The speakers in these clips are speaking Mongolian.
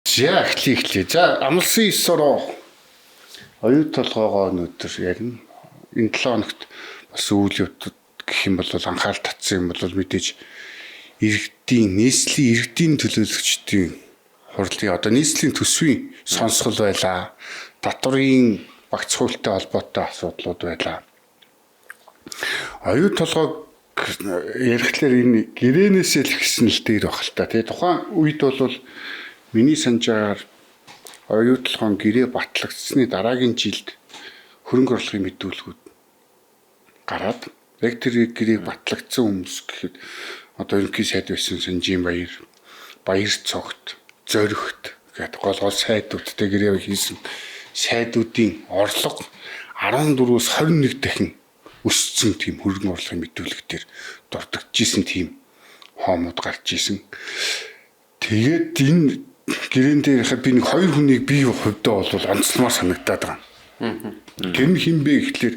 За эхлэе. За амлсан 9 ороо оюут толгоогоо өнөөдөр ярина. Энэ 7 хоногт бас үйл явдал гэх юм бол анхаарал татсан юм бол мэдээж нийслэлийн иргэдийн төлөөлөгчдийн хурлын одоо нийслэлийн төсвийн сонсгол байлаа. Татврын багц хуультай холбоотой асуудлууд байлаа. Оюут толгойг ярихлаар энэ гэрээнээс л ихсэн л дээр баг л та. Тэгээ тухайн үед бол миний санджаар оюут толгойн гэрээ батлагдсны дараагийн жилд хөрөнгө оруулалтын мэдүүлгүүд гараад яг тэр гэрээг батлагдсан хүмүүс гэхэд одоо ерөнхий сайд байсан Санжийн Баяр цогт, Зоригт гэдэг гол сайдуудтай гэрээ хийсэн сайдуудын орлого 14-өөс 21 дахин өссөн тийм хөрөнгө оруулалтын мэдүүлэгтэр дурддагжсэн тийм хоомууд гарч исэн. Тэгээд энэ гэрэн дээр хаа би нэг хоёр хүнийг бие хувьдаа бол онцлмоор санагдаад байгаа. Тэр нь хин бэ гэхлээр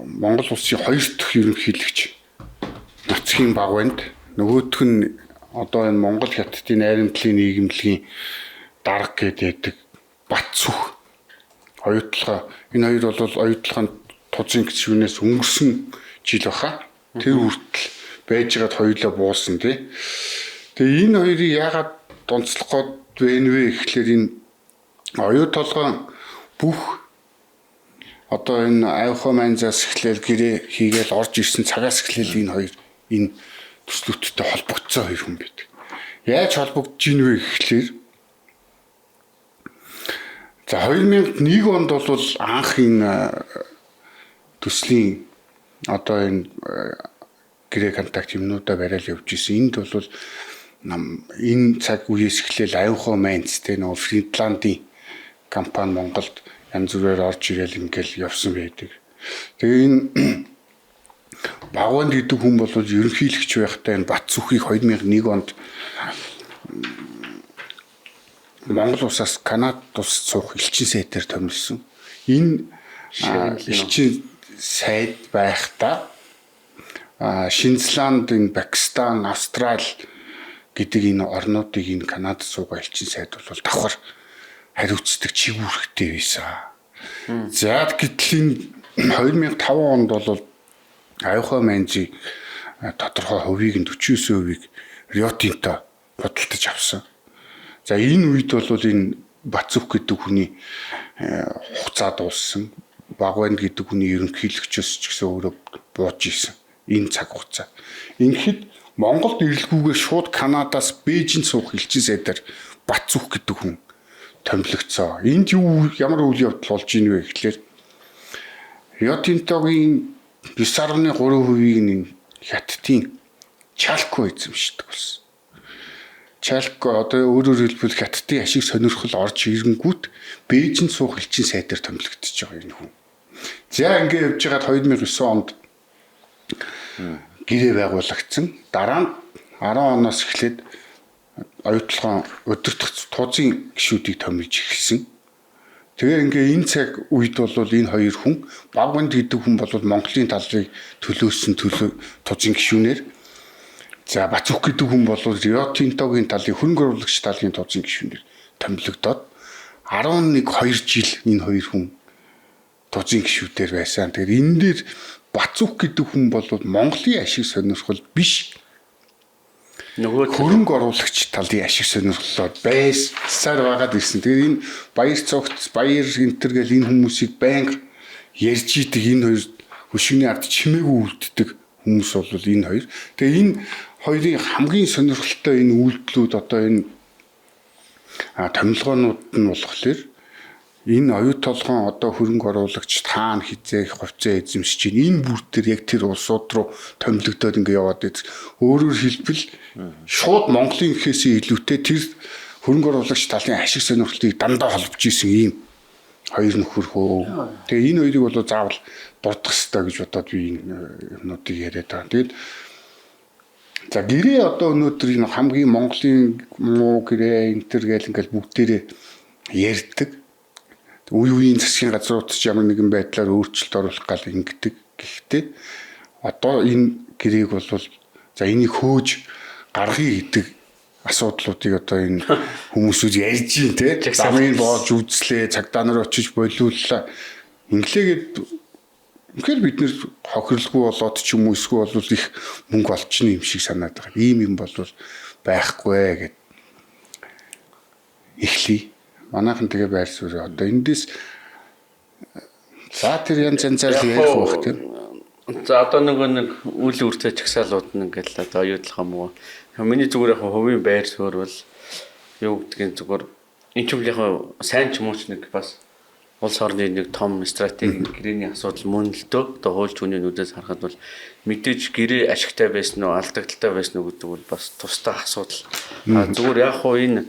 Монгол улсын хоёр дахь ерөнхийлөгч Нацхийн Багванд нөгөөх нь одоо энэ Монгол хятадын найрамдлын нийгэмлэгийн дарга гэдэг Батцүх оюутлага энэ хоёр бол оюутлагын тузын гишүүнээс өнгөрсөн жил баха. Тэр хүртэл байжгаад хоёулаа буусан тий. Тэгээ энэ хоёрыг яагаад донцлох гээд байна вэ гэхлээр энэ оюут толгойн бүх одоо энэ аюухай манзаас эхлээл гэрээ хийгээл орж ирсэн цагаас эхлээл энэ хоёр энэ төслүүдтэй холбогдсон хоёр хүн байдаг. Яаж холбогдож ийн вэ гэхлээр за 2001 онд бол анх энэ төслийн одоо энэ гэрээ контакт юмнуудаа барайл явж исэн. Энд бол энэ цаг үеэс эхлээл аюухай манзтэй нөгөө Финландийн компани Монголд янз бүрээр орж ирээл ингээл явсан байдаг. Тэгээ энэ Багванд гэдэг хүн бол ерөнхийлөгч байхдаа энэ Батцүхийг 2001 онд Монгол улсаас Канадад улсад суух элчин сайдаар томилсон. Энэ элчин сайд байхдаа Шинзланд, Пакистан, Австрали гэдэг энэ орнуудыг энэ Канадад суугаа элчин сайд бол давхар хариуцдаг чигүүрхтэй байсан. За гэтэл 2005 онд бол аюухай манжи тодорхой хувийг нь 49% Рио Тинто бодолтож авсан. За энэ үед бол энэ Батцүх гэдэг хүний хугацаа дууссан. Багванд гэдэг хүний ерөнхийлөгчөөс ч гэсэн өөрөө бууж исэн. Энэ цаг хугацаа. Ингээд Монголд ирэлгүйгээр шууд Канадаас Бээжинд суух элчин сайдаар Батцүх гэдэг хүн томилогдсон. Энд ямар үйл явдал болж ийн вэ гэхлээр Рио Тинтогийн 9.3%-ийг нь хятадын Чалко эзэмшдэг болсон. Чалко одоо өөрөөр хэлбэл хятадын ашиг сонирхол орж ирэнгүүт Бээжинд суух элчин сайдаар томилогдож байгаа энэ хүн. За ингээд явж байгаад 2009 онд гэрээ байгуулагдсан. Дараа нь 10 оноос эхлээд оюутлогын өдөртөх тузын гишүүдийг томилж эхэлсэн. Тэгээ ингээ энэ цаг үед бол энэ хоёр хүн Багванд гэдэг хүн бол Монголын талыг төлөөсөн тузын гишүүнээр за Батцүх гэдэг хүн бол Рио Тинтогийн талын хөрөнгө оруулагч талын тузын гишүүнээр томилогдоод 11-2 жил энэ хоёр хүн тузын гишүүдээр байсан. Тэгэхээр энэ дээр Батцүх гэдэг хүн бол Монголын ашиг сонирхол биш нөгөө хөрөнгө оруулагч талын ашиг сонирхлоо байсаар байгаад ирсэн. Тэгээд энэ Баяр цогт Баяр энтер гэл энэ хүмүүсийг байнга ярьж идэг энэ хоёр хөшигний ард чимээгүй үлддэг хүмүүс бол энэ хоёр. Тэгээ энэ хоёрын хамгийн сонирхолтой энэ үйлдэлүүд одоо энэ томилгоонууд нь болохоор энэ оюут толгойн одоо хөрөнгө оруулагч таана хизээх хувьцаа эзэмшиж байна. Энэ бүр төр яг тэр улсууд руу томилогдоод ингэ яваад байд. Өөрөөр хэлбэл шууд Монголын гэхээсээ илүүтэй тэр хөрөнгө оруулагч талын ашиг сонирхлыг дандаа холбож исэн ийм хоёр нөхөр хөө. Тэгээ энэ хоёрыг бол заавал дурдах хэрэгтэй гэж бодоод би энэ юмнуудыг яриад байгаа. Тэгээд за гэрээ одоо өнөөдөр энэ хамгийн Монголын муу гэрээ энтер гэл ингээл бүгдээрээ ярьдаг. Үе үеийн засгийн газрууд ч ямар нэгэн байдлаар өөрчлөлт оруулах гал ингэдэг. Гэхдээ одоо энэ гэрээг бол за энийг хөөж гаргая гэдэг асуудлуудыг одоо энэ хүмүүсүүд ярьж байна те. Замыг боож үзлээ, цагдаа нар очиж болиуллаа. Инглээгээд үнэхээр бид нэр хохирлгүй болоод ч юм уу эсвэл бол их мөнгө олчихно юм шиг санаад байгаа. Ийм юм бол байхгүй гэд эхлэе. Манайхан тэгээ байр суурь одоо эндээс за тэр янз янзаар ярих байх тийм. За одоо нэг үйл үрцээ чагсаалууд нэгэл одоо оюутлах юм уу. Миний зүгээр яг хувийн байр суурь бол юу гэдгийг зүгээр энэ ч юм яг сайн ч юм уу ч нэг бас улс орны нэг том стратегийн гэрээний асуудал мөн л дөө. Одоо хуульч хүний нүдээс харахад бол мэдээж гэрээ ашигтай байсан уу, алдагдaltaй байсан уу гэдэг бол бас тусдаа асуудал. Зүгээр яг хуу энэ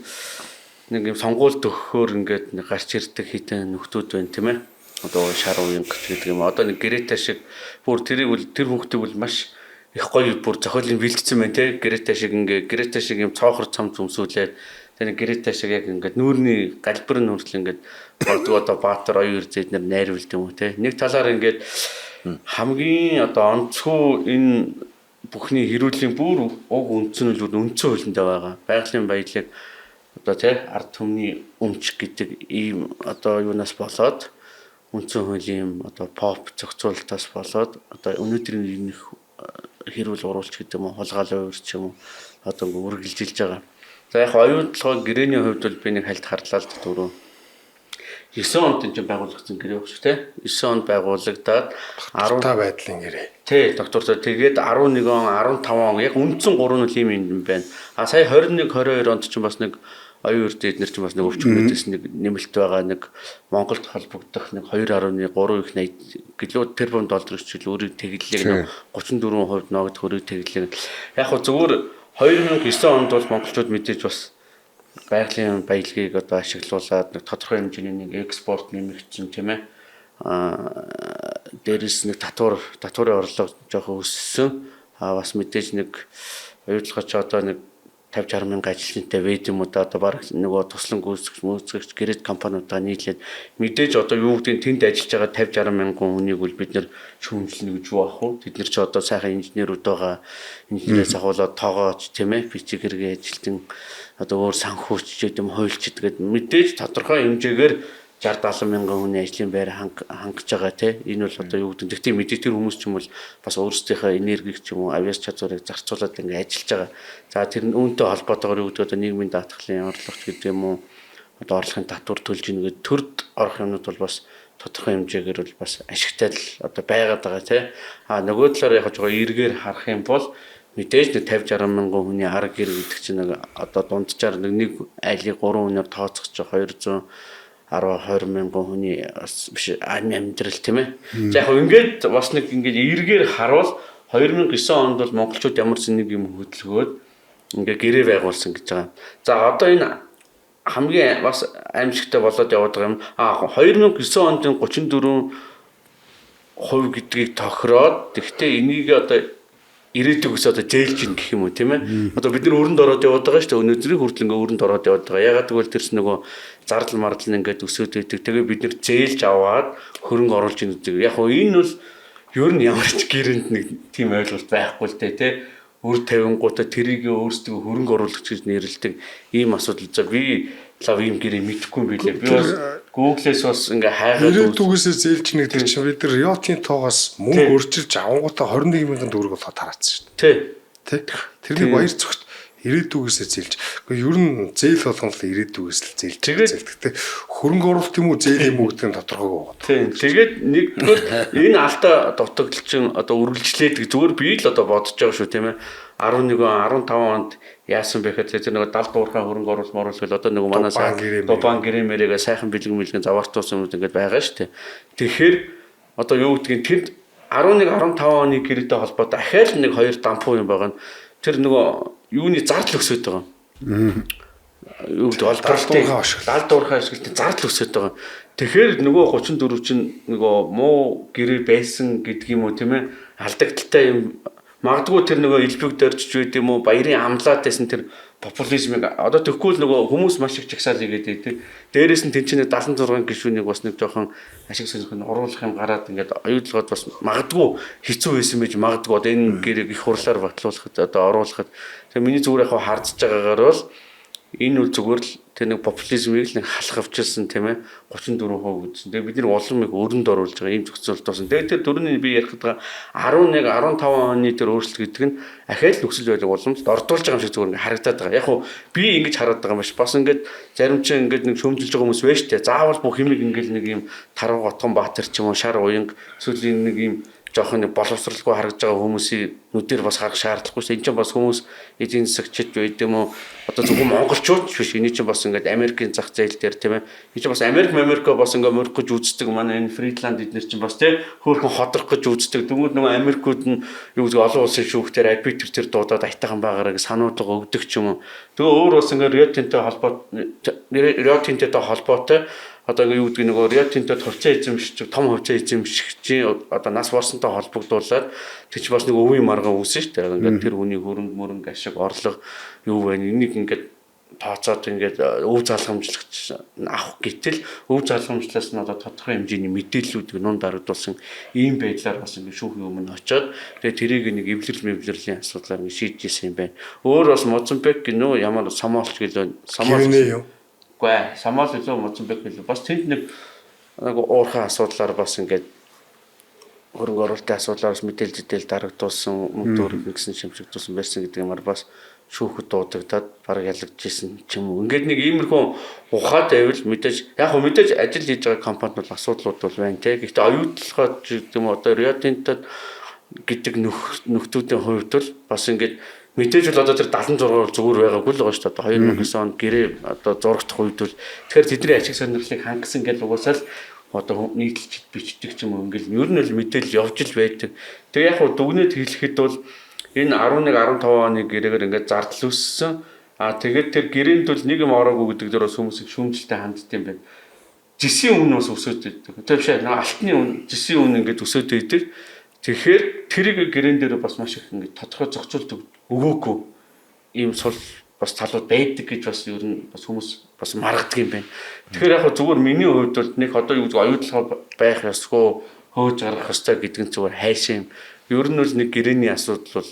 нэг юм сонгуульд өгөхөөр ингээд нэг гарч ирдэг хитэн нөхдүүд байна тийм ээ. Одоо шар уян гэдэг юм. Одоо нэг гэрээтэй шиг бүр тэр хүүхдийг бол маш их гоё бүр зохиолын бэлтгэсэн байна те. Гэрээтэй шиг ингээ гэрээтэй шиг юм цоохор цамц өмсүүлээд тэр гэрээтэй шиг яг ингээд нүүрний галбар нь хүртэл ингээд болдог одоо Баатар оюун эрдэнэ найруулд юм уу те. Нэг талаар ингээд хамгийн одоо онцгой энэ бүхний хэрүүлийн бүр уг үндсэн нь үндсэн хөлөндөө байгаа. Байгалийн баялаг одоо тий ард түмний өмч гэдэг ийм одоо юунаас болоод үндсэн хуулийн одоо поп зохицуулалтаас болоод одоо өнөөдрийн нэг хэрүүл уруулч гэдэг юм уу хулгайлан уурч юм уу одоо үргэлжилж байгаа. За яг оюутлогоо гэрээний хувьд бол би нэг хальт харлаа л дөрөв 9 онд энэ байгуулагдсан гэрээ багш тий 9 онд байгуулагдаад 10 та байдлын гэрээ. Тий доктортой тэгээд 11 он 15 он яг үндсэн 3 нь ийм юм байна. А сая 21 22 онд ч бас нэг оюун эрдэнэ эднэр ч бас нэг өвчмөдөөс нэг нэмэлт байгаа нэг Монголд холбогдох нэг 2.3 их 80 гэлөө тэрбум доллар чил өөрийн тэглэлийг 34% ногдох өөрийн тэглэлийг яг хөө зөвхөн 2009 онд бол монголчууд мэдээж бас байгалийн баялагийг одоо ашиглуулад нэг тодорхой хэмжээний нэг экспорт нэмэгдсэн тийм ээ. Дээрээс нэг татварын орлого жоохон өссөн. Бас мэдээж нэг оюутлагч одоо нэг 50-60 мянган ажилчнтай байд юм уу да одоо баг нөгөө туслан гүйцэтгэгч гэрээт компаниудаа нийлээд мэдээж одоо юу гэдгийг тэнд ажиллаж байгаа 50-60 мянган хүнийг бол бид нэр шүүмжлэнэ гэж юу ах вэ? Тэд нар ч одоо сайхан инженерүүд байгаа. Инженерээс ахуулаад тоогооч тийм ээ бичиг хэрэгээ ажилтан одоо өөр санхүүч гэдэм хуульч гэдэг мэдээж тодорхой хэмжээгээр 60-70 мянган хүний ажлын байр хангаж байгаа тийм энэ бол одоо юу гэдэг. Гэхдээ мэдээж тэр хүмүүс ч юм бол бас өөрсдийнхөө энергиг ч юм уу авиас чадварыг зарцуулаад ингэ ажиллаж байгаа. За тэр нь үүнтэй холбоотойгоор юу гэдэг одоо нийгмийн даатгалын орлогч гэдэг юм уу одоо орлогын татвар төлж ийн гэдэг төрд орох юмнууд бол бас тодорхой хэмжээгээр бол бас ашигтай л одоо байгаад байгаа тийм. Нөгөө талаар яг жоо эргээр харах юм бол мэдээж нэг 50-60 мянган хүний арга гэр гэдэг чинь нэг одоо дунджаар нэг айлыг 3 хүнээр тооцох ч 200 10-20 мянган хүний биш амьдрал тийм ээ. За яг ингээд бас нэг ингээд эргээр харуул 2009 онд бол монголчууд ямар ч нэг юм хөдөлгөөд ингээд гэрээ байгуулсан гэж байгаа. За одоо энэ хамгийн бас аимшигтай болоод яваад байгаа юм. 2009 онд 34% гэдгийг тохироод тэгвэл энийг одоо ирээдүйг ус одоо зээлж ин гэх юм уу тийм ээ. Одоо бид нар өрөнд ороод яваад байгаа шүү дээ. Өнөөдрийн хүртэл ингээ өрөнд ороод яваад байгаа. Ягаад гэвэл тэрс нөгөө зардал мардал ингээд өсөд өгдөг. Тэгээ бид нар зээлж аваад хөрөнгө оруулж ин гэдэг. Яг хөө энэ бол ер нь ямар ч гэрээнд нэг тийм ойлголт байхгүй л дээ тий. Өр тавингуудаа тэрийг өөрсдөө хөрөнгө оруулагч гэж нэрлэдэг ийм асуудал. За би лав ийм гэрээ мэдэхгүй юм билээ. Би бас Google-с бас ингээ хайгаад ирээдүгээс зээлж нэгдэр чинь бид нар Yacht-ийн тоогоос мөнгө өрчилж авангуудаа 21 мянган төгрөг болоход тараацсан шүү дээ. Тий. Тэрний баяр зүгт ирээдүгээс зээлж. Гэхдээ ер нь зээл болгоно л ирээдүгээс л зээлж. Гэхдээ хөрөнгө оруулалт юм уу зээл юм уу гэдэг нь тодорхойгүй байна. Тий. Тэгээд нэгдүгээр энэ алдаа дутагдлчин одоо үргэлжлээд зүгээр би л одоо бодож байгаа шүү тийм ээ. 11 15 онд яасан бэ гэхээр тэр нэг 70 дуурхай хөрөнгө оруулалт моруулал одоо нэг манай Дубан гэрэмэрээ сайхан бэлэг мэлгэн завартуулсан юмуд ингээд байгаа шүү дээ. Тэгэхээр одоо юу гэдгийг тэнд 11 15 оны гэрээтэй холбоотой ахаал нэг хоёр дампуу юм байгаа нь тэр нөгөө юуны зардал өсөд байгаа. Юу гэдэг олборлтын 70 дуурхай ашиглалтын зардал өсөд байгаа. Тэгэхээр нөгөө 34 чинь нөгөө муу гэрээ байсан гэдэг юм уу тийм ээ алдагдaltaй юм Магадгүй тэр нөгөө элбэг дөржиж байд юм уу баярын амлаад байсан тэр популизмыг одоо тэгвэл нөгөө хүмүүс маш их жагсаал игээд байдаг. Дээрээс нь тэнцэнэ 76 гишүүнийг бас нэг жоохон ашиг сонирхол оруулах юм гараад ингээд аюулгад бас магадгүй хэцүү байсан байж магадгүй одоо энэ гэрийг их хурлаар батлуулахад одоо оруулахад тэгээ миний зүгээр яг хардж байгаагаар бол энэ үл зүгээр л тэр нэг популизмыг л нэг халах авчилсан тийм ээ 34% үзсэн. Тэгээ бид нар улам их өрөнд оруулж байгаа ийм зохицуулт болсон. Тэгээ тэр дөрөвний би ярих гэдэг 11 15 оны тэр өөрчлөлт гэдэг нь ахаал нөхцөл байдал уламжлалт ордуулж байгаа юм шиг зүгээр харагдаад байгаа. Яг хуу би ингэж хараад байгаа юм биш. Бас ингээд зарим ч ингээд нэг шөмжилж байгаа хүмүүс байж тээ. Заавал бүх юмыг ингээд нэг юм Таран Готгон Баатар ч юм уу Шар Уянг эсвэл нэг юм жоохон боловсралгүй харагдж байгаа хүмүүсийн нүдээр бас харах шаардлагагүй шээ. Энд чинь бас хүмүүс эдийн засагчид байд юм уу? Одоо зөвхөн монголчууд биш. Эний чинь бас ингээд Америкийн зах зээл дээр тийм ээ. Энд чинь бас Америк бас ингээд мөрөх гэж үздэг. Манай энэ Фридланд эднэр чинь бас тийм хөөрхөн ходрох гэж үздэг. Тэгмүүд нөгөө Америкууд нь юу гэдэг олон улсын шүүхтэр арбитр төр дуудаад айтайхан байгаараа сануулга өгдөг ч юм уу. Тэгээ өөр бас ингээд Рио Тинтэй холбоотой одоо юу гэдэг нөгөө Рио Тинтэд хувьцаа эзэмшиж том хувьцаа эзэмшигчийн одоо нас барсантай холбогдуулаад тэр чинь бас нэг өвийн маргаа үүсэн шүү дээ. Ингээд тэр хүний хөрөнгө ашиг орлого юу вэ? Энийг ингээд тооцоод ингээд өв залгамжлагч авах гэтэл өв залгамжлаас нь одоо тодорхой хэмжээний мэдээллүүдийг нун дарагдуулсан ийм байдлаар бас ингээд шүүхийн өмнө очоод тэгээ тэрийг нэг эвлэрлийн асуудлаар ингээд шийдэжсэн юм байна. Өөр бас Мозамбик гинөө ямар Сомалч гэлөө Самал илүү Мозамбик илүү бас тэнд нэг уурхай асуудлаар бас ингээд хөрөнгө оруулалтын асуудлаараас мэдээлэл дарагдуулсан мөнгө төгрөг гэсэн шимшигдүүлсэн байсан гэдэг юмар бас шүүхэд дуудагдаад бараг ялагдчихсэн ч юм уу. Ингээд нэг иймэрхүү ухаад байвал мэдээж ажил хийж байгаа компанид бол асуудлууд бол байна те. Гэхдээ оюутлахад гэдэг юм одоо Рио Тинтэд гэдэг нөхдүүдийн хувьд бол бас ингээд мэдээж бол одоо тэр 76 зүгээр байгаагүй л байгаа шүү дээ. Одоо 2009 онд гэрээ одоо зурагдах үед бол тэгэхээр тэдний ашиг сонирхлыг хангасан гэж угаасаа л одоо нийтлж бичдэг ч юм уу ингээл ер нь л мэдээлэл явж л байдаг. Тэгээ яг хуу дүгнэлт хэлэхэд бол энэ 11 15 оны гэрээгээр ингээд зардал өссөн. Тэгээд тэр гэрээнд бол нэг юм ороогүй гэдэг дээр бас хүмүүсийг шүүмжлэлтэй ханддаг юм байна. Жисийн үн бас өсөд байдаг. Тэр биш нэг алтны үн, жисийн үн ингээд өсөд байдаг. Тэгэхээр тэрийг гэрээн дээр бас маш их ингээд тодорхой зохицуулт өгөөгүй ийм сул бас талууд байдаг гэж бас ер нь бас хүмүүс бас маргадаг юм байна. Тэгэхээр яг зүгээр миний хувьд бол нэг одоо юу гэдэг оюутлага байх ёсгүй хөөж гарах ёстой гэдэг нь зүгээр хайшаа юм. Ер нь бол нэг гэрээний асуудал бол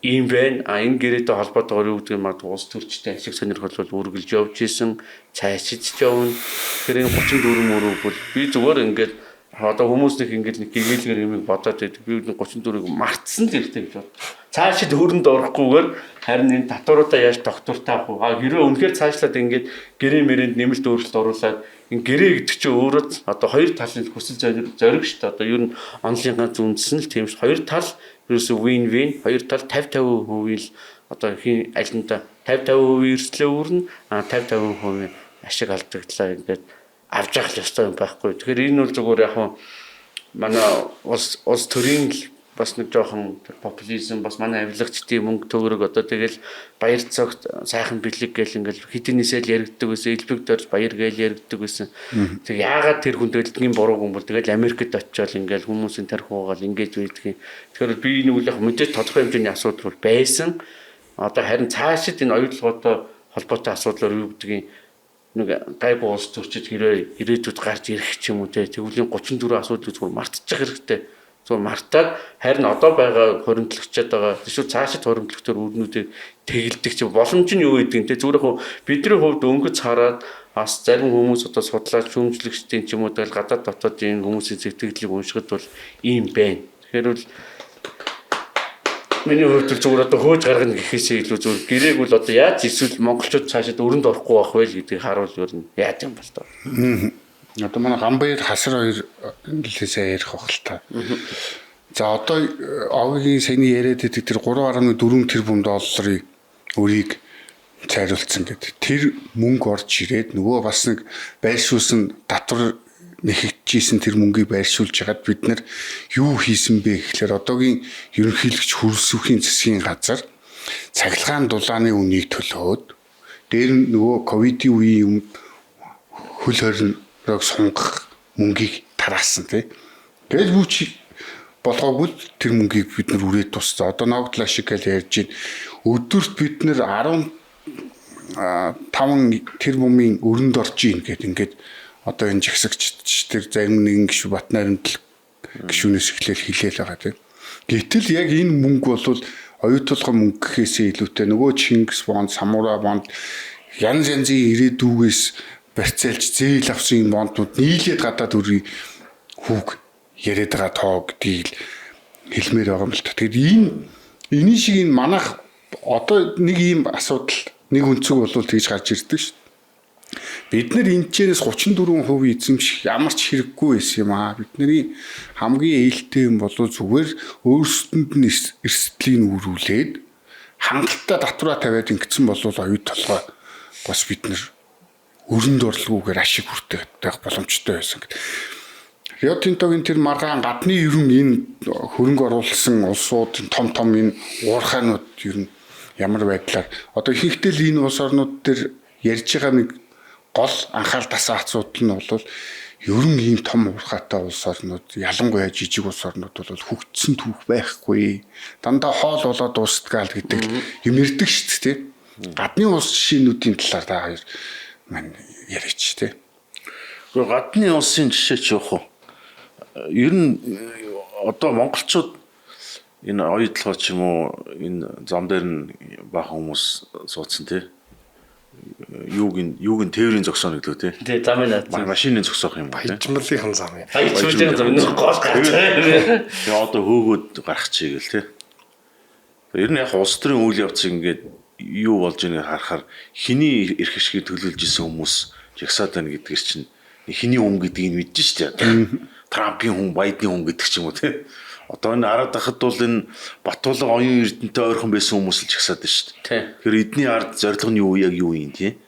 ийм байна. Энэ гэрээтэй холбоотойгоор юу гэдэг нь магадгүй улс төрчтэй ашиг сонирхол бол үргэлж явж исэн, цаашиж явна. Тэгэхээр энэ 34 мөрөв бол би зүгээр ингээд одоо хүмүүс нэг ингээд нэг гэгээлгээр юмыг бодоод байдаг. Би 34-ыг мартсан л хэрэгтэй гэж бод. Цаашид хөрөнд орохгүйгээр харин энэ татваруудаа яаж тогтвортой авах вэ? Хэрвээ үнэхээр цаашлаад ингээд гэрээ мэрэнд нэмэлт өөрчлөлт оруулаад энэ гэрээ гэдэг чинь өөрөө одоо хоёр талын хүсэл зориг шүү дээ. Одоо ер нь онлайн ганц үндсэн л тийм ш. Хоёр тал ерөөсөө win-win, хоёр тал 50-50% л одоо хин алинда 50-50% эрсдлээ үүрнэ, 50-50% ашиг алдагдлаа ингээд авч явах ёстой юм байхгүй. Тэгэхээр энэ бол зүгээр яг манай улс төрийн бас нэг жоохон популизм бас манай авилагчдын мөнгө төгрөг одоо тэгэл баяр цогт сайхан бэлэг гэл ингээл хэдийнээсээ л яригддаг байсан, элбэг дорж баяр гээл яригддаг байсан. Тэг яагаад тэр хүн дэлдгийн буруу хүн бол тэгэл Америкт очиод ингээл хүмүүсийн тарих уугаал ингэж байдгийг. Тэгэхээр би энэ үл яг мэдээж тодорхой хэмжээний асуудал бол байсан. Одоо харин цаашид энэ оюутлагуудаа холбоотой асуудлаар юу гэдгийг нэг гайгүй улс төрчид хэрэг ирээдүйд гарч ирэх ч юм уу те тэгвэл 34 асуудлыг зүгээр мартчих хэрэгтэй. Зүгээр мартаад харин одоо байгаа хоригдлагчид байгаа эсвэл цаашид хоригдлогтөр өрнүүдийг тэгэлдэг чи боломж нь юу гэдэг нь те зүгээр яг бидний хувьд өнгөц хараад бас зарим хүмүүс одоо судлаач шүүмжлэгчдийн ч юм уу тэгэл гадаад дотоодын хүмүүсийн зэтгэлийг уншихад бол ийм байна. Тэгэхээр бол миний хувьд зүгээр одоо хөөж гаргана гэхээсээ илүү зүгээр гэрээг бол одоо яаж эсвэл монголчууд цаашид өрөнд орохгүй байх вэ гэдгийг харуул ер нь яаж юм бол тоо. Одоо манай Гамбаяр хасар хоёр нэлээсээ ярих бах л та. За одоо овгийн саяны яриад байдаг тэр 3.4 тэрбум долларын өрийг цайруулсан гэдэг. Тэр мөнгө орж ирээд нөгөө бас нэг байршуулсан татвар нэхэгжсэн тэр мөнгийг байршуулж хагаад бид нар юу хийсэн бэ гэхлээр одоогийн ерөнхийлөгч хөрвсөхийн засгийн газар цахилгаан дулааны үнийг төлөөд дээр нөгөө ковидын үеийн хөл хориг сунгах мөнгийг тараасан тий. Тэгэл болгоогүй тэр мөнгийг бид нар үрээд тусцаа. Одоо ногдлаа шиг гэж ярьж байна. Өдөрт бид нар 5 тэрбумын өрөнд орж ийн гэд ингээд одоо энэ жагсагч тэр зарим нэгэн гişүү Батнаримтал гişүүнээс эхлээл хилээл байгаа тийм. Гэтэл яг энэ мөнгө бол оюутлагын мөнгө гэхээсээ илүүтэй нөгөө Чингис бонд, Самура бонд янз янзын ирээдүгээс барьцаалж зээл авсан бондууд нийлээд гадаад өрийн хүүг яриад байгаа тоо гэдгийг хэлмээр байгаа юм л та. Тэгэхээр энэ шиг энэ манайх одоо нэг ийм асуудал нэг өнцөг болвол тэгж гарч ирдэг шүү дээ. Бид нар энэчээрээс 34% эзэмших ямар ч хэрэггүй байсан юм аа. Бидний хамгийн ээлтэй юм бол зүгээр өөрсдөнд нь эрсдлийн үүрүүлээд хангалттай татвараа тавиад ингэсэн бол оюут толгой бас бид нар өрөнд орлогоогоор ашиг хүртэх боломжтой байсан гэдэг. Рио Тинтогийн тэр маргаан гадны ерөн энэ хөрөнгө оруулсан улсууд том энэ уурхаанууд ер нь ямар байдлаар одоо ихэнхдээ л энэ улс орнууд дээр ярьж байгаа нэг гол анхаарал тасаа асуудал нь бол ерөн ийм том уурхаатай улс орнууд ялангуяа жижиг улс орнууд бол хөгжсөн түүх байхгүй. Дандаа хоол болоод дуустгаал гэдэг юм ирдэг шүү дээ. Гадны улс жишээнүүдийн талаар та хоёр маань яриач тий. Гэхдээ гадны улсын жишээ ч явах уу? Ер нь одоо монголчууд энэ оюутлогоо ч юм уу энэ зам дээр нь баахан хүмүүс суудсан тий. Юуг нь тээврийн зогсооно гэдлөө тий. Тий замын машины зогсоох юм байна. Баяжмлын зам юм. Баяжмлын зам нэг гол гарч. Тэгээ одоо хөөгөөд гарах чигээл тий. Ер нь яг улс төрийн үйл явцыг ингээд юу болж байгааг харахаар хиний эрх ашгийг төлөөлж исэн хүмүүс жагсаад байна гэдгээр чинь хиний хүн гэдгийг мэдэж штэ. Трампын хүн, Байдны хүн гэдэг ч юм уу тий. Одоо энэ ард дахад бол энэ Батулга оюун эрдэнэтэй ойрхон байсан хүмүүс л жагсаад байна штэ. Тэгэхээр эдний ард зорилго нь юу яг юу юм тий.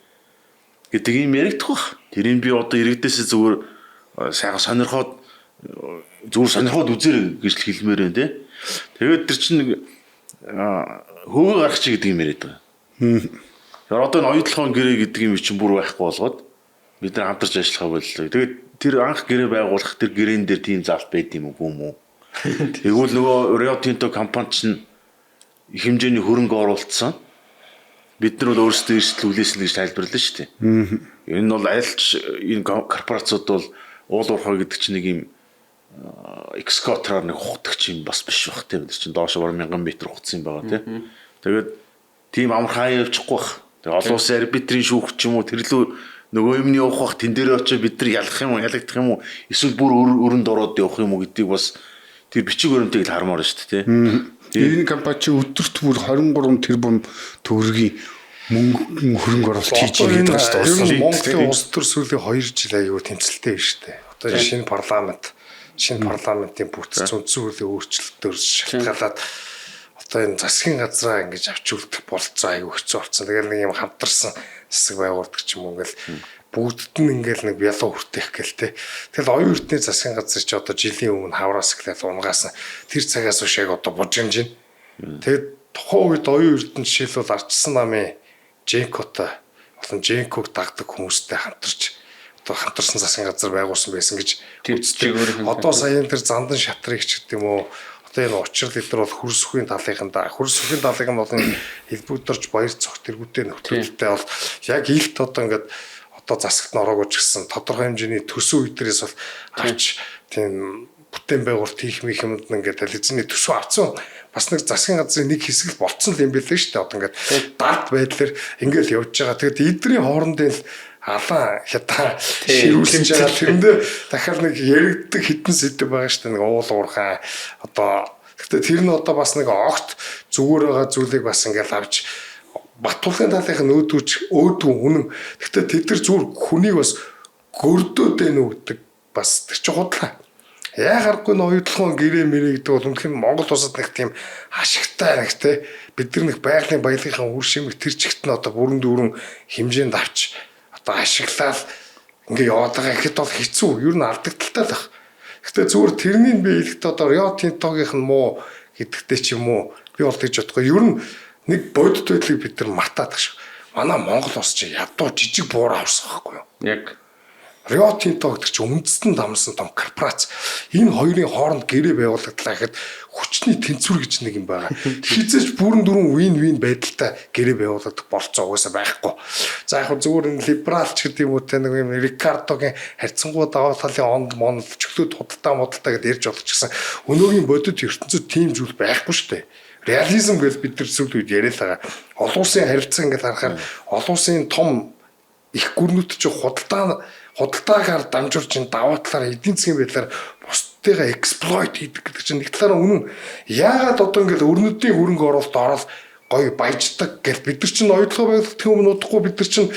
Гэдэг юм яригдах бах. Тэрийг би одоо иргэдээсээ зүгээр сайхан сонирхоод үзээрэй гэж хэлмээр байна тий. Тэгээд тэр чинь нэг хөөгөө гарах чи гэдэг юм яриад байгаа. Тэгэхээр одоо энэ оюутлогын гэрээ гэдэг юм чинь бүр байхгүй болгоод бид нар хамтарч ажиллах боллоо. Тэгээд тэр анх гэрээ байгуулах тэр гэрээн дээр тийм заалт байд юм уу юм уу? Тэгвэл нөгөө Rio Tinto компани чинь их хэмжээний хөрөнгө оруулсан. Бид нар бол өөрсдөө эрсдэл хүлээсэн гэж тайлбарлана шүү дээ. Энэ бол альч энэ корпорацууд бол уул уурхай гэдэг чинь нэг юм экскаватораар нэг ухдаг юм бас биш бах тийм. Тэр чинь доош баруун 1000 м ухсан юм байгаа тийм. Тэгээд тийм амархаа явчихгүй бах. Тэгээд олон улсын арбитрийн шүүх ч юм уу тэрлүү нөгөө юмны явах бах тэн дээр очиж бид нар ялах юм уу ялагдах юм уу эсвэл бүр өрөнд ороод явах юм уу гэдгийг бас тэр бичиг баримтыг л хармаар шүү дээ тийм. Энэ компани чи өдөрт бүр 23 тэрбум төгрөгийн мөнгө хөрөнгө оруулалт хийж байгаа шүү дээ. Монголын улс төр сүүлийн 2 жил аягүй тэмцэлтэй байна шүү дээ. Одоо шинэ парламентын бүтц үндсэн хуулийн өөрчлөлтөөр шалтгаалаад одоо энэ засгийн газраа ингэж авч үлдэх болцоо аягүй хэцүү болсон. Тэгээд нэг юм хамтарсан засаг байгуулдаг ч юм уу ингээл бүгдд нь ингээл нэг бялуу хүртэх гээл те. Тэгэл оюун эрдэнэ засгийн газар чи одоо жилийн өмнө хавраас эхлээд унгаас тэр цагаас хойш яг одоо бужимж байна. Тэгээд тухайн үед оюун эрдэнэ жишээлбэл Ардчсан намын Женкотой болон Женког дагдаг хүмүүстэй хамтарсан засгийн газар байгуулсан байсан гэж үздэг. Одоо саяын тэр зандан шатрыг ч гэдэг юм уу. Одоо энэ учрал эдгээр бол хөрс үхийн талынхаа хөрс үхийн талыг нь бол хэлбүүдэрч баяр цог тэргүүтэй нөхцөлтэй бол яг илт одоо ингээд одоо засагт нь ороогүй ч гэсэн тодорхой хэмжээний төсөв үедрээс бол авч тийм бүтээн байгуулалт хийх юмд ингээд телевизний төсөв авсан бас нэг засгийн газрын нэг хэсэг л болцсон юм билээ шүү дээ. Одоо ингээд дард байдлаар ингээд явж байгаа. Тэгэд эдний хоорондын алаа хятаа ширүүлж байгаа тэрэндээ дахиад нэг яригддаг хитэн сэдв байгаа шүү дээ. Нэг уул уурхай одоо гэхдээ тэр нь одоо бас нэг огт зүгээр байгаа зүйлийг бас ингээд авч Батулгын талынх нь өөдөө үнэн. Гэхдээ тэд нар зүгээр хүнийг бас гордөөд байна уу гэдэг бас тэр чи худлаа. Яагаргүй н оюутлогын гэрээ мэрээ гэдэг бол үнэхээр Монгол улсад нэг тийм ашигтай нэг те бид нар нэг байгалийн баялагын үр шимэг тэр чигт нь одоо бүрэн дүүрэн хэмжээнд авч одоо ашиглаад ингээ яваад байгаа гэхэд бол хэцүү. Ер нь алдагдaltaй л баг. Гэхдээ зүгээр тэрнийг би хэлэхдээ одоо Rio Tinto-гийнх нь муу гэдэгтэй ч юм уу би бол тэгж бодохгүй. Ер нь нэг бодит байдлыг бид нар мартаад байгаа шүү. Манай Монгол улс чи ядуу жижиг буур авсан байхгүй юу? Яг Рио Тинто гэдэг чинь үндэстэн дамсан том корпорац. Энэ хоёрын хооронд гэрээ байгууллагдлаа гэхэд хүчний тэнцвэр гэж нэг юм байгаа. Хизээж бүрэн дөрвөн win-win байдалтай гэрээ байгуулагдах болцоо угаасаа байхгүй. За яг зүгээр энэ либералч гэдэг юм уу те нэг юм Рикардогийн харьцангуй даваа талын онд чөлөөд худалдаа гэдээ ярьж болох ч гэсэн өнөөгийн бодит ертөнцид тийм зүйл байхгүй шүү дээ. Реализм гэж бид нар зүйл үед яриад байгаа. Олон улсын харилцаа ингээд харахаар олон улсын том их гүрнүүд чинь худалдаагаар дамжуулж ин даваа талаар эдийн засгийн байдлаар бусдыгаа эксплойт хийдэг гэдэг чинь нэг талаараа үнэн. Яагаад одоо ингээд өрнөдийн хөрөнгө оруулалт орол гоё баяждаг гэж бид нар чинь ойлгоо байгуулах юм удахгүй бид нар чинь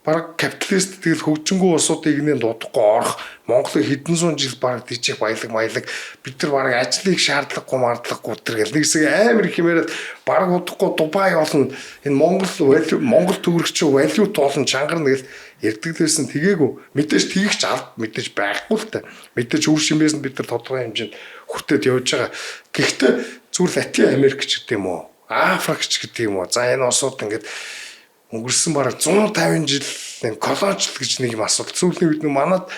бараг капиталист тэгэл хөгжингүү улсуудыг нэ дуудахгүй орох Монголын хэдэн зуун жил бараг дижих баялаг бид нар бараг ажлыг шаардлагагүй мардлагагүй тэргээл нэг хэсэг амар их хэмээрээд бараг удахгүй Дубай болно энэ Монгол төгрөгч валют олон чангарна гэж ярддаг лээсэн тэгээгүй мэдээж тгийгч алд мэдээж байхгүй л та мэдээж үр шимээс нь бид нар тодорхой хэмжээнд хүртээд явж байгаа. Гэхдээ зүгээр Латин Америк ч гэдэг юм уу Африк ч гэдэг юм уу за энэ улсууд ингээд өнгөрсөн бараг 150 жил энэ колоничлал гэж нэг юм асуудал. Сүүлийн үед манад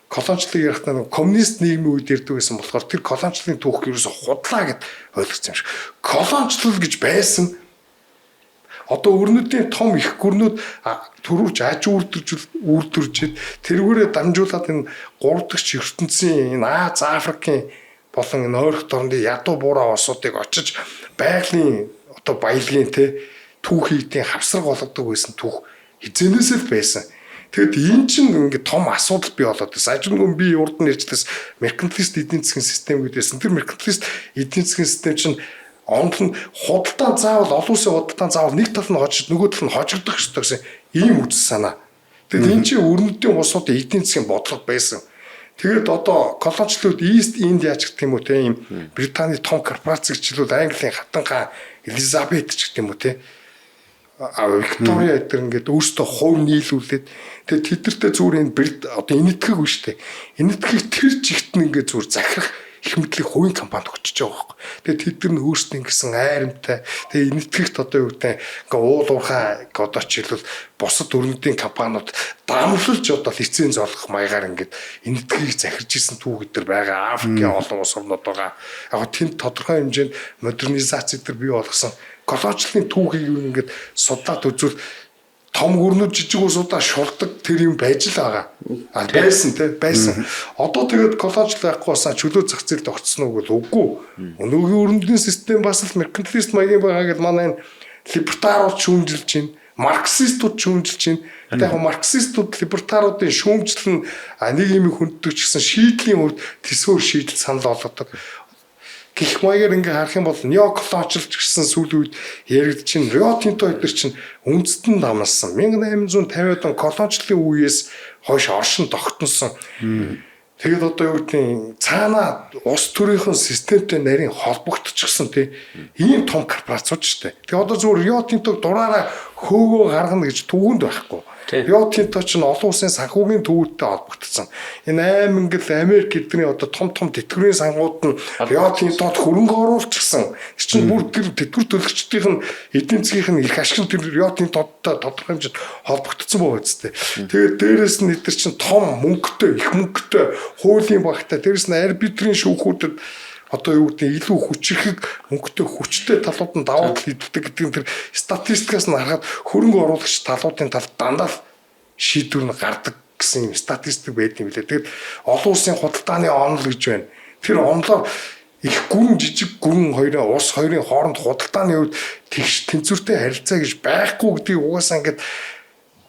колоничлалыг ярихтаа нэг коммунист нийгмийн үед ярьдаг байсан болохоор тэр колоничлалын түүх ерөөсө худлаа гэд ойлгосон юм шиг. Колоничлал гэж байсан. Одоо өрнөдийн том их гүрнүүд төрүүлж аж үйлдвэржид тэргүүрээ дамжуулаад энэ 3 дахь ертөнцийн энэ Аз Африкийн болон энэ ойрхон дорны ядуу буураа улсуудыг очиж байгалийн одоо баялагын түүхийдийн хавсраг болгодог байсан түүх хизэнээс л байсан. Тэгэд энэ чинь ингээд том асуудал бий болоод байсан. Ажиггүй би урд нь ярьжлаас меркантилист эдийн засгийн систем гэдээсэн. Тэр меркантилист эдийн засгийн систем чинь онд нь худалдаа заавал олон улсын худалдаа заавал нэг тал нь хожиж нөгөө тал нь хожигдох хэрэгтэй гэсэн ийм үс санаа. Тэгэд энэ чинь өрнөдийн улсуудын эдийн засгийн бодлого байсан. Тэгээд одоо колоничлууд East India ч гэх юм уу те ийм Британий том корпорац гिचлүүд Английн хатан хаан Элизабет ч гэх юм уу те Виктория эдгээр ингээд өөрсдөө хувь нийлүүлээд тэгээд тэдэртээ зүгээр энэ одоо энэтхэг үү штэ. Энэтхийг тэр жигт нь ингээд зүгээр захирах их мэдлэг хувийн компанид өгчөж байгаа байхгүй. Тэгээд тэд нар өөрсдөө ингэсэн айрамтай. Тэгээд энэтхэгт одоо юу гэдэг ингээд уул уурхай одоо ч хэлбэл бусад өрнөдийн компаниуд дамжуулж одоо лиценз олгох маягаар ингээд энэтхгийг захирж исэн түүх гэдэр байгаа. Африкийн олон улс орнууд байгаа. Яг тэнд тодорхой хэмжээнд модернизац гэдэр бий болгосон колоничлалын түүхийг юу ингээд судлаад үзвэл том гүрнүүд жижиг улсуудаа шулдаг тэр юм байж л байгаа. Байсан те байсан. Одоо тэгээд колоничлал байхгүй басаа чөлөө зах зээлд огцсон уу гэвэл үгүй. Өнөөгийн өрнөдийн систем бас л меркантилист маягийн байгаа гэдээ манай энэ либертариуд шүүмжилж байна. Марксистууд шүүмжилж байна. Тэгээд яг марксистууд либертариудын шүүмжлэл нь нэг юм хүнддэг ч гэсэн шийдлийн хувьд төсөөр шийдэл санал болгодог. Гэх маягаар ингээ харах юм бол неоколоничлч гэсэн сүүлийн үед яригдчихээн Рио Тинто эдгээр чинь үндэстэн дамнасан 1850-ад он колоничлалын үеэс хойш оршин тогтносон. Тэгээд одоо юу гэдэг цаана улс төрийнхэн системтэй нарийн холбогдчихсон тийм ийм том корпорацууд ч тийм. Тэгээд одоо зөвхөн Рио Тинтог дураараа хөөгөө гаргана гэж түүхэнд байхгүй. Рио Тинто ч олон улсын санхүүгийн төвүүдтэй холбогдсон. Энэ ингээл Америк эдний одоо том тэтгэврийн сангууд нь Рио Тинтод хөрөнгө оруулчихсан. Тэр чинь бүр тэр тэтгэвэр төлөгчдийн эдийн засгийн их ашиг тэр Рио Тинтодтой тодорхой хэмжээнд холбогдсон байгаа үстэй. Тэгээд дээрэс нь эдгээр чинь том мөнгөтэй, их мөнгөтэй, хуулийн багтай, дээрэс нь арбитрийн шүүхүүдэд одоо юу гэдэг илүү хүчрхэг мөнгөтэй хүчтэй талууд нь давуу тал иддэг гэдэг нь тэр статистикаас нь харахад хөрөнгө оруулагч талуудын талд дандаа шийдвэр нь гардаг гэсэн юм статистик байдаг юм билээ. Тэгээд олон улсын худалдааны онол гэж байна. Тэр онолоор их гүрэн жижиг гүрэн хоёрын улс хоёрын хооронд худалдааны үед тэгш тэнцвэртэй харилцаа гэж байхгүй гэдгийг угаасаа ингээд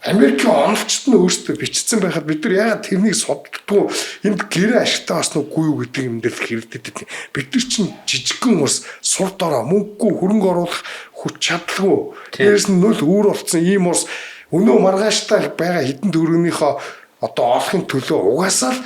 Америкийн онолчт нь өөрсдөө бичсэн байхад бид нар яагаад тэрнийг судалдаггүй энд гэрээ ашигтай басна уугүй юу гэдэг юм дээр хэрэлдэт байдаг. Бид нар чинь жижигхэн ус сур дорой мөнгөгүй хөрөнгө оруулах хүч чадлаггүй. Дээрээс нь нөл өөр болсон ийм ус өнөө маргааштай байгаа хэдэн төгрөгнийхөө одоо олохын төлөө угаасаа л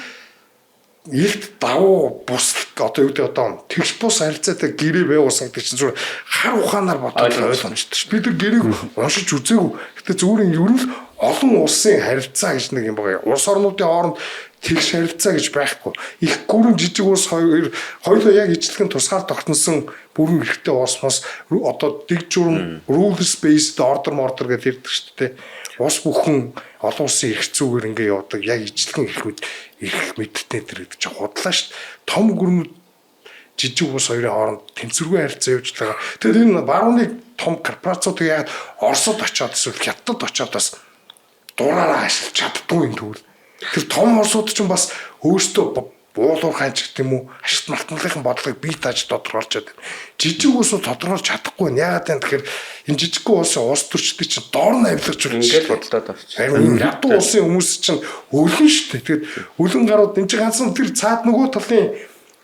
илт давуу бус одоо юу гэдэг одоо тэгш бус харилцаатай гэрээ байгуулсан гэдэг чинь зүгээр хар ухаанаар бодоод ойлгомжтой ш. Бид нар гэрээг уншиж үзээгүй. Гэтэ зүгээр ер нь олон улсын харилцаа гэж нэг юм байгаа. Улс орнуудын хооронд тэгш харилцаа гэж байхгүй. Их гүрэн жижиг улс хоёулаа яг ижлэгэн тусгаар тогтносон бүрэн эрхтэй уусмас одоо дэг журам rules based order гэдэг ярьдаг шүү дээ. Ус бүхэн олон улсын эрх зүгээр ингээ явдаг. Яг ижлэгэн эрх мэдтэй тэр гэдэг чинь худлаа шүү дээ. Том гүрнүүд жижиг ус хоёрын хооронд тэнцвэргүй харилцаа явж байгаа. Тэгэхээр энэ барууны том корпорацууд яг Оросод очиод эсвэл Хятадд очиод бас дураараа ашиглаж чаддгүй юм тэгвэл. Тэр том Оросууд ч бас өөрсдөө уулуурхай ч гэдэг юм уу ашигт мартналын бодлогыг бие тааж тодорхойлж чаддаг. Жижиг усууд тодорхойлж чадахгүй. Яагаад гэвэл тэгэхээр энэ жижигхэн улсын улс төрчдийг чинь доор нь авилгаж байна ингээд бодлоод авчих. Харин ядуу улсын хүмүүс чинь өлгөн шүү дээ. Тэгээд өлгөн гарууд энэ чинь ганцхан тэр цаад нөгөө талын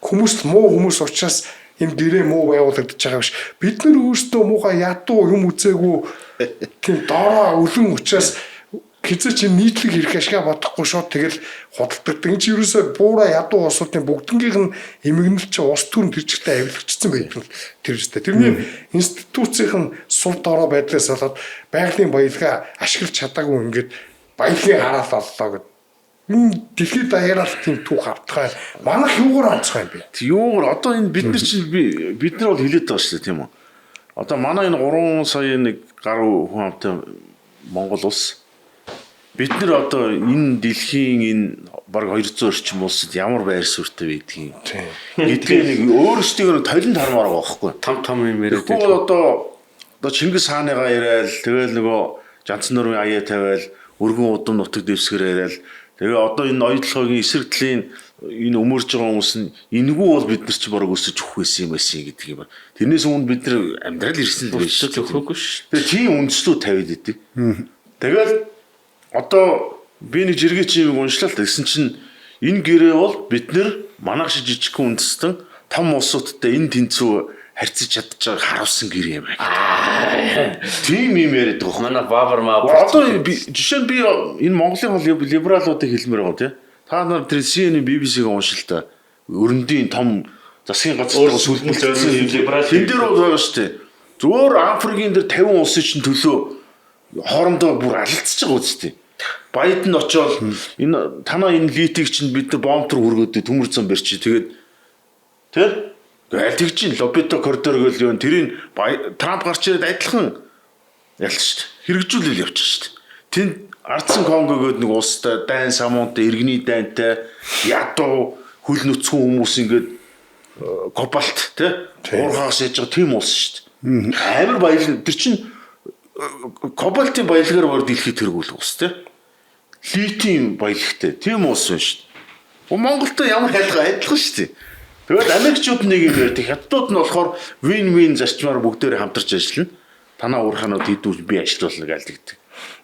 хүмүүс муу хүмүүс учраас энэ гэрээ муу байгуулагдаж байгаа биш. Бид нар өөрсдөө муухай ядуу юм үзээгүй тийм доороо өлгөн учраас хизээ чи нийтлэг хэрэг ашгаа бодохгүй шууд тэгэл худалдаг. Энэ чи ерөөсөө буура ядуу улсуудын бүгднгийнх нь эмгэнэл чи ус төрн тэр чигтээ авилгачсан байдаг тэр үстэй. Тэрний институцийн сув доороо байдлаас болоод байгалийн баялгаа ашиглаж чадаагүй ингээд баялагын хараал оллоо гэд. Энэ дэлхийд даяараа тийм түүх автах манайх юугаар онцгой юм бэ? Юугаар одоо энэ бид нар чинь бид нар бол хилээд байгаа шүү дээ тийм үү? Одоо манай энэ 3 сая нэг гаруй хүн амтай Монгол улс бид нар одоо энэ дэлхийн энэ баг 200 орчим улсад ямар байр суурьтай байдгийг гэдгээ нэг өөрсдөө толинд хармаар байгаа байхгүй Том юм яриад байна. Одоо Чингис хааныгаа яриад тэгэл нөгөө Жанцсан нурмын аяа тавиал өргөн удам нутаг дэвсгэр яриад тэгээ одоо энэ ноёдлогын эсрэг талын энэ өмөрж байгаа хүмүүс нь энэгүй бол бид нар ч бараг өсөж өгөх байсан юм байсан гэдэг юм байна. Тэрнээс өмнө бид нар амьдрал ирсэн л байж өгөхгүй шүү. Тэгээ тийм үндслүүд тавиад идэв. Тэгэл одоо би нэг жиргээ чи юм уншлаа л гэсэн чинь энэ гэрээ бол бид нар манайх шиг жижигхэн үндэстэн том улсуудтай энэ тэнцүү харьцаж чадж байгааг харуулсан гэрээ юм байна. Тийм юм яриад байгаа. Манай Баабар маа. Одоо жишээ нь би энэ Монголын хол либералуудыг хэлмээр байгаа тийм. Та нар тэр CNN BBC-г уншил та. Өрөндийн том засгийн газар сүлбэлцсэн либерал энэ дээр байгаа шүү дээ. Зөвөр Африкийн дээр 50 улсын чинь төлөө хоорондоо бүр алилцж байгаа үстэй. Байден очоод энэ танаа энэ литийг чинь бид нар бомбтөр хүргөөдөө төмөр зам барьчих. Тэгээд тэр аль тэгж лоббито коридор гэл юм тэрийг Трамп гарч ирээд адилхан ялч шүү дээ. Хэрэгжүүлэл явчих шүү дээ. Тэнд Ардсан Конго гэдэг нэг улстай дайн самуунтай иргэний дайнтай ядуу хөл нүцгэн хүмүүс ингээд кобальт тий уурхаас яж байгаа тийм улс шүү дээ. Амар баялаг тэр чинь кобальтын баялагаар бор дэлхийд тэргүүлэх улс тий. Литийн баялагтай тийм улс байна шүү дээ. Монголтой ямар хайлгаа адилхан шүү дээ. Тэгвэл Америкчууд нэг юм ярьдаг. Хятадууд нь болохоор win-win зарчмаар бүгдээрээ хамтарч ажиллана. Танаа уурханууд хэдүүл би ажиллуулна гэж гэдэг.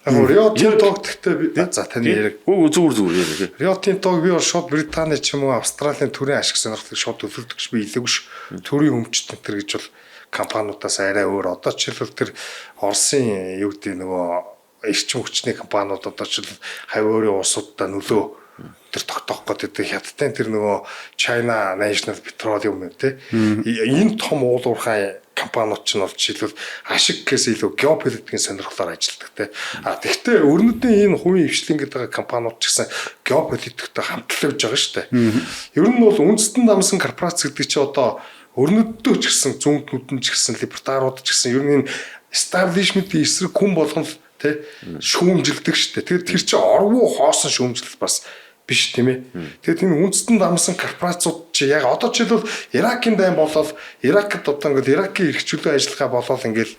Яг Рио Тинтог гэхдээ за таны яриг. Зүгээр яриа. Рио Тинтог би бол шууд Британи ч юм уу Австралийн төрийн ашиг сонирхлыг шууд төлөвлөдөг гэж би хэлээгүй ш. Төрийн өмчт энэ гэж бол компаниудаас арай өөр. Одоо ч жишээлбэл тэр Оросын юу гэдэг нөгөө эрчим хүчний компаниуд одоо ч хавь өөрийн улсуудаа нөлөө тэр тогтоох гэдэг хятадын тэр нөгөө China National Petroleum тий энэ том уулуурхай компаниуд ч нь бол жишээлбэл ашиг гэхээс илүү геополитикийн сонирхлоор ажилладаг тий. Тэгэхдээ өрнөдийн энэ хувийн хвшлэн гэдэг компаниуд ч гэсэн геополитиктэй хамтлаж байгаа шүү дээ. Ер нь бол үндэстэн намсан корпорац гэдэг чи одоо өрнөддөө ч гэсэн зүүнт нүдэн ч гэсэн либертарууд ч гэсэн ер нь энэ establishment-ийн эсрэг хүн болгон тий шүүмжилдэг шүү дээ. Тэгэхээр тэр чи орвуу хоосон шүүмжлэл бас биш тийм ээ. Тэгээд энэ үндэстэн дамсан корпорацууд чи яг одоо жишээлбэл Иракийн дайн болоод Иракт одоо ингээд Иракийн эрхчлөө ажиллагаа болоод ингээд